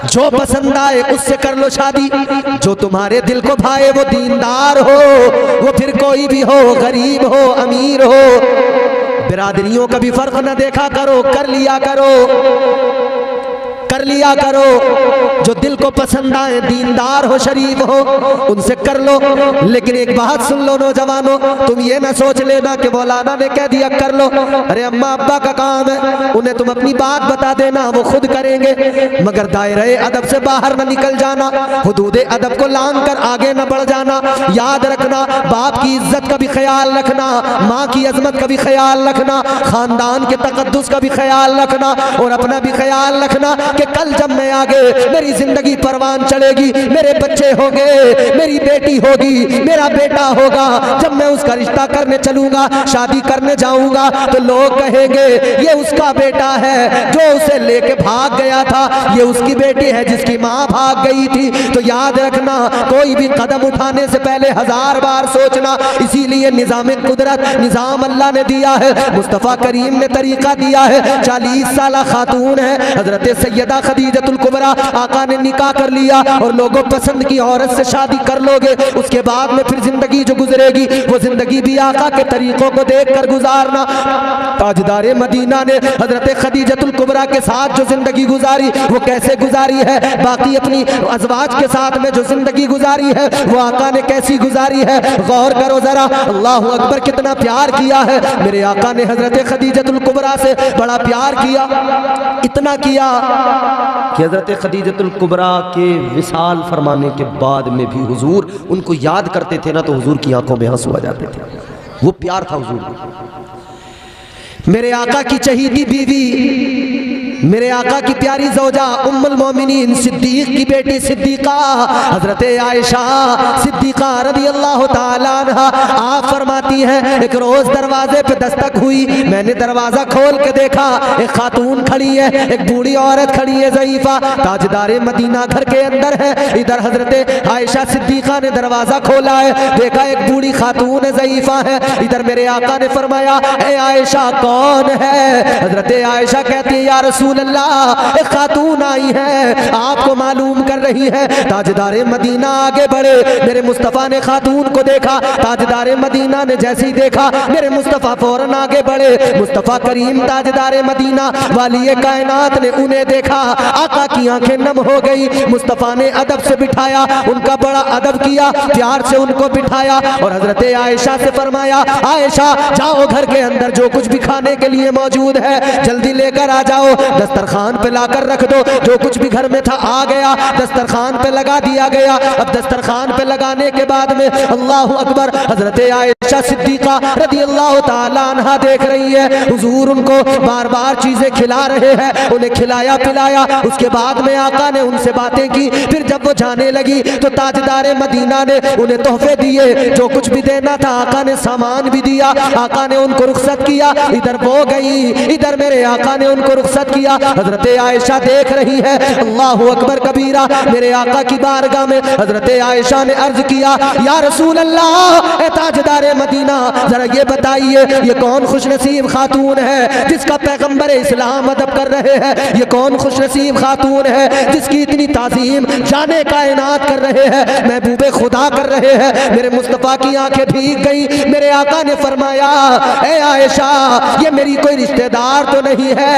जो पसंद आए उससे कर लो शादी, जो तुम्हारे दिल को भाए वो दीनदार हो, वो फिर कोई भी हो, गरीब हो अमीर हो, बिरादरियों का भी फर्क न देखा करो, कर लिया करो, कर लिया करो। जो दिल को पसंद आए, दीनदार हो, शरीफ हो, उनसे कर लो। लेकिन एक बात सुन लो नौजवानों, तुम ये ना सोच लेना कि मौलाना ने कह दिया कर लो, अरे अम्मा अब्बा का काम है, उन्हें तुम अपनी बात बता देना, वो खुद करेंगे, मगर दायरे अदब से बाहर न निकल जाना, हुदूदे अदब को लांग कर आगे न बढ़ जाना। याद रखना, बाप की इज्जत का भी ख्याल रखना, माँ की अजमत का भी ख्याल रखना, खानदान के तकद्दुस का भी ख्याल रखना, और अपना भी ख्याल रखना कि कल जब मैं आगे, मेरी जिंदगी परवान चलेगी, मेरे बच्चे होंगे, मेरी बेटी होगी, मेरा बेटा होगा, जब मैं उसका रिश्ता करने चलूंगा, शादी करने जाऊंगा, तो लोग कहेंगे ये उसका बेटा है जो उसे लेके भाग गया था, ये उसकी बेटी है जिसकी माँ भाग गई थी। तो याद रखना, कोई भी कदम उठाने से पहले 1000 बार सोचना। इसीलिए निजाम कुदरत, निजाम अल्लाह ने दिया है, मुस्तफ़ा करीम ने तरीका दिया है। 40 साल खातून है, हजरत सैयदा खदीजतुल कुबरा, आका ने निकाह कर लिया, और लोगों पसंद की औरत से शादी कर लोगे, उसके बाद में फिर जिंदगी जो गुजरेगी वो जिंदगी भी आका के तरीकों को देखकर गुजारना। ताजदारे मदीना ने हजरत खदीजतुल कुबरा के साथ जो जिंदगी गुजारी वो कैसे गुजारी है, बाकी अपनी अज़वाज के साथ में जो जिंदगी गुजारी है वो आका ने कैसी गुजारी है, गौर करो जरा। अल्लाहु अकबर, कितना प्यार किया है मेरे आका ने हजरत खदीजतुल कुबरा से, बड़ा प्यार किया, इतना किया कि हजरत खदीजतुल कुबरा के विसाल फरमाने के बाद में भी हुजूर उनको याद करते थे ना, तो हुजूर की आंखों में आंसू आ जाते थे। वो प्यार था हुजूर को। मेरे आका की चहीती बीवी, मेरे आका की प्यारी ज़ौजा उम्मुल मोमिनीन सिद्दीक की बेटी सिद्दीका हजरत आयशा सिद्दीका रज़ी अल्लाह ताला अन्हा, आप फरमाती हैं एक रोज दरवाजे पे दस्तक हुई, मैंने दरवाजा खोल के देखा, एक खातून खड़ी है, एक बूढ़ी औरत खड़ी है, ज़ईफा, ताजदारे मदीना घर के अंदर है। इधर हजरत आयशा सिद्दीका ने दरवाजा खोला है, देखा एक बूढ़ी खातून है, ज़ईफा है। इधर मेरे आका ने फरमाया, ए आयशा कौन है? हजरत आयशा कहती है, या रसूल अल्लाह, एक खातून आई है, आपको मालूम कर रही है। ताजदारे मदीना आगे बढ़े, मेरे मुस्तफ़ा ने खातून को देखा, ताजदारे मदीना ने जैसे ही देखा मेरे मुस्तफ़ा फौरन आगे बढ़े। मुस्तफ़ा करीम ताजदारे मदीना वाली कायनात ने उन्हें देखा, आका की आंखें नम हो गई। मुस्तफ़ा ने अदब से बिठाया, उनका बड़ा अदब किया, प्यार से उनको बिठाया, और हजरत आयशा से फरमाया, आयशा जाओ घर के अंदर जो कुछ भी खाने के लिए मौजूद है जल्दी लेकर आ जाओ। दस्तरखान पे लाकर रख दो। जो कुछ भी घर में था आ गया, दस्तरखान पे लगा दिया गया। अब दस्तरखान पे लगाने के बाद में अल्लाह अकबर, हजरत आयशा सिद्दीका रदी अल्लाह ताला अन्हा देख रही है, हुजूर उनको बार बार चीजें खिला रहे हैं, उन्हें खिलाया पिलाया। उसके बाद में आका ने उनसे बातें की। फिर जब वो जाने लगी तो ताजदार मदीना ने उन्हें तोहफे दिए, जो कुछ भी देना था आका ने सामान भी दिया। आका ने उनको रुखसत किया, इधर वो गई, इधर मेरे आका ने उनको रुखसत किया। हजरत आयशा देख रही है, अल्लाह अकबर कबीरा। मेरे आका की बारगाह में हजरत आयशा ने अर्ज किया, या रसूल अल्लाह, ए ताजदार मदीना, जरा ये बताइए ये कौन खुशनसीब खातून है जिसका पैगंबर इस्लाम अदब कर रहे हैं? ये कौन खुशनसीब खातून है जिसकी इतनी ताजीम जाने कायनात कर रहे हैं, महबूबे खुदा कर रहे हैं? मेरे मुस्तफ़ा की आंखें भीग गई। मेरे आका ने फरमाया, ए आयशा, ये मेरी कोई रिश्तेदार तो नहीं है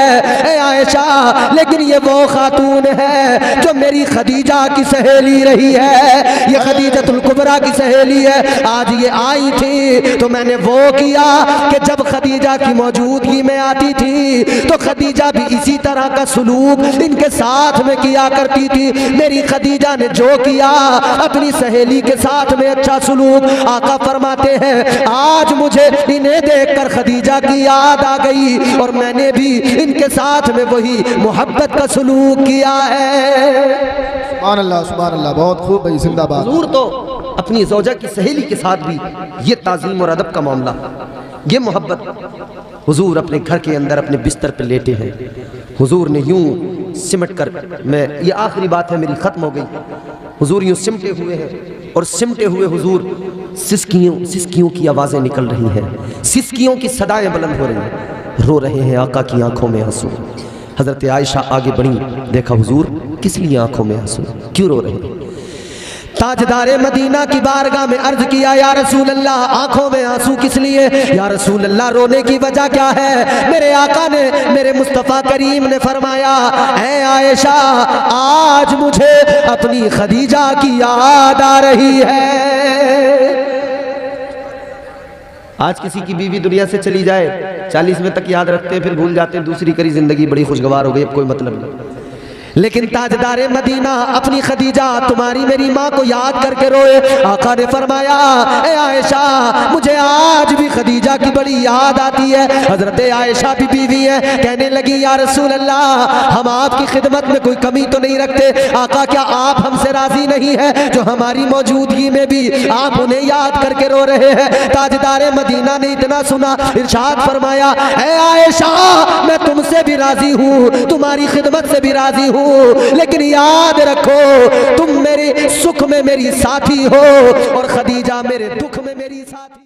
ए आयशा, लेकिन ये वो खातून है जो मेरी खदीजा की सहेली रही है, ये खदीजतुल कुबरा की सहेली है। आज ये आई थी तो मैंने वो किया कि जब खदीजा की मौजूदगी में आती थी तो खदीजा भी इसी तरह का सुलूक इनके साथ में किया करती थी। मेरी खदीजा ने जो किया अपनी सहेली के साथ में अच्छा सुलूक, आका फरमाते हैं आज मुझे इन्हें देखकर खदीजा की याद आ गई और मैंने भी इनके साथ में वही मोहब्बत का सुलूक किया है। सुभान अल्लाह, सुभान अल्लाह, बहुत खूब भाई, जिंदाबाद। हुजूर तो अपनी ज़ौजा की सहेली के साथ भी ये ताज़ीम और अदब का मामला, ये मोहब्बत। हुजूर अपने घर के अंदर अपने बिस्तर पे लेटे हैं, हुजूर ने यूं सिमट कर, मैं ये आखिरी बात है मेरी ख़त्म हो गई, हुजूर यूं सिमटे हुए हैं और सिमटे हुए हुजूर सिसकियों की आवाज़ें निकल रही हैं, सिसकियों की सदाएं बुलंद हो रही हैं, रो रहे हैं आका की आंखों में आंसू। हज़रत आयशा आगे बढ़ी, देखा हुजूर किस लिए आंखों में आंसू, क्यों रो रहे हैं? ताजदारे मदीना की बारगाह में अर्ज किया, या रसूल अल्लाह, आंखों में आंसू किस लिए? या रसूल अल्लाह, रोने की वजह क्या है? मेरे आका ने, मेरे मुस्तफ़ा करीम ने फरमाया, ऐ आयशा, आज मुझे अपनी खदीजा की याद आ रही है। आज किसी की बीवी दुनिया से चली जाए, 40 में तक याद रखते हैं, फिर भूल जाते हैं, दूसरी करी जिंदगी बड़ी खुशगवार हो गई, अब कोई मतलब नहीं। लेकिन ताजदारे मदीना अपनी खदीजा, तुम्हारी मेरी माँ को याद करके रोए। आका ने फरमाया, ए आयशा, मुझे आज भी खदीजा की बड़ी याद आती है। हजरत आयशा भी बीवी है, कहने लगी, या रसूल अल्लाह, हम आपकी खिदमत में कोई कमी तो नहीं रखते। आका, क्या आप हमसे राजी नहीं है जो हमारी मौजूदगी में भी आप उन्हें याद करके रो रहे हैं? ताजदारे मदीना ने इतना सुना, इरशाद फरमाया, ए आयशा, मैं तुमसे भी राजी हूँ, तुम्हारी खिदमत से भी राजी हूँ, लेकिन याद रखो तुम मेरे सुख में मेरी साथी हो और खदीजा मेरे दुख में मेरी साथी।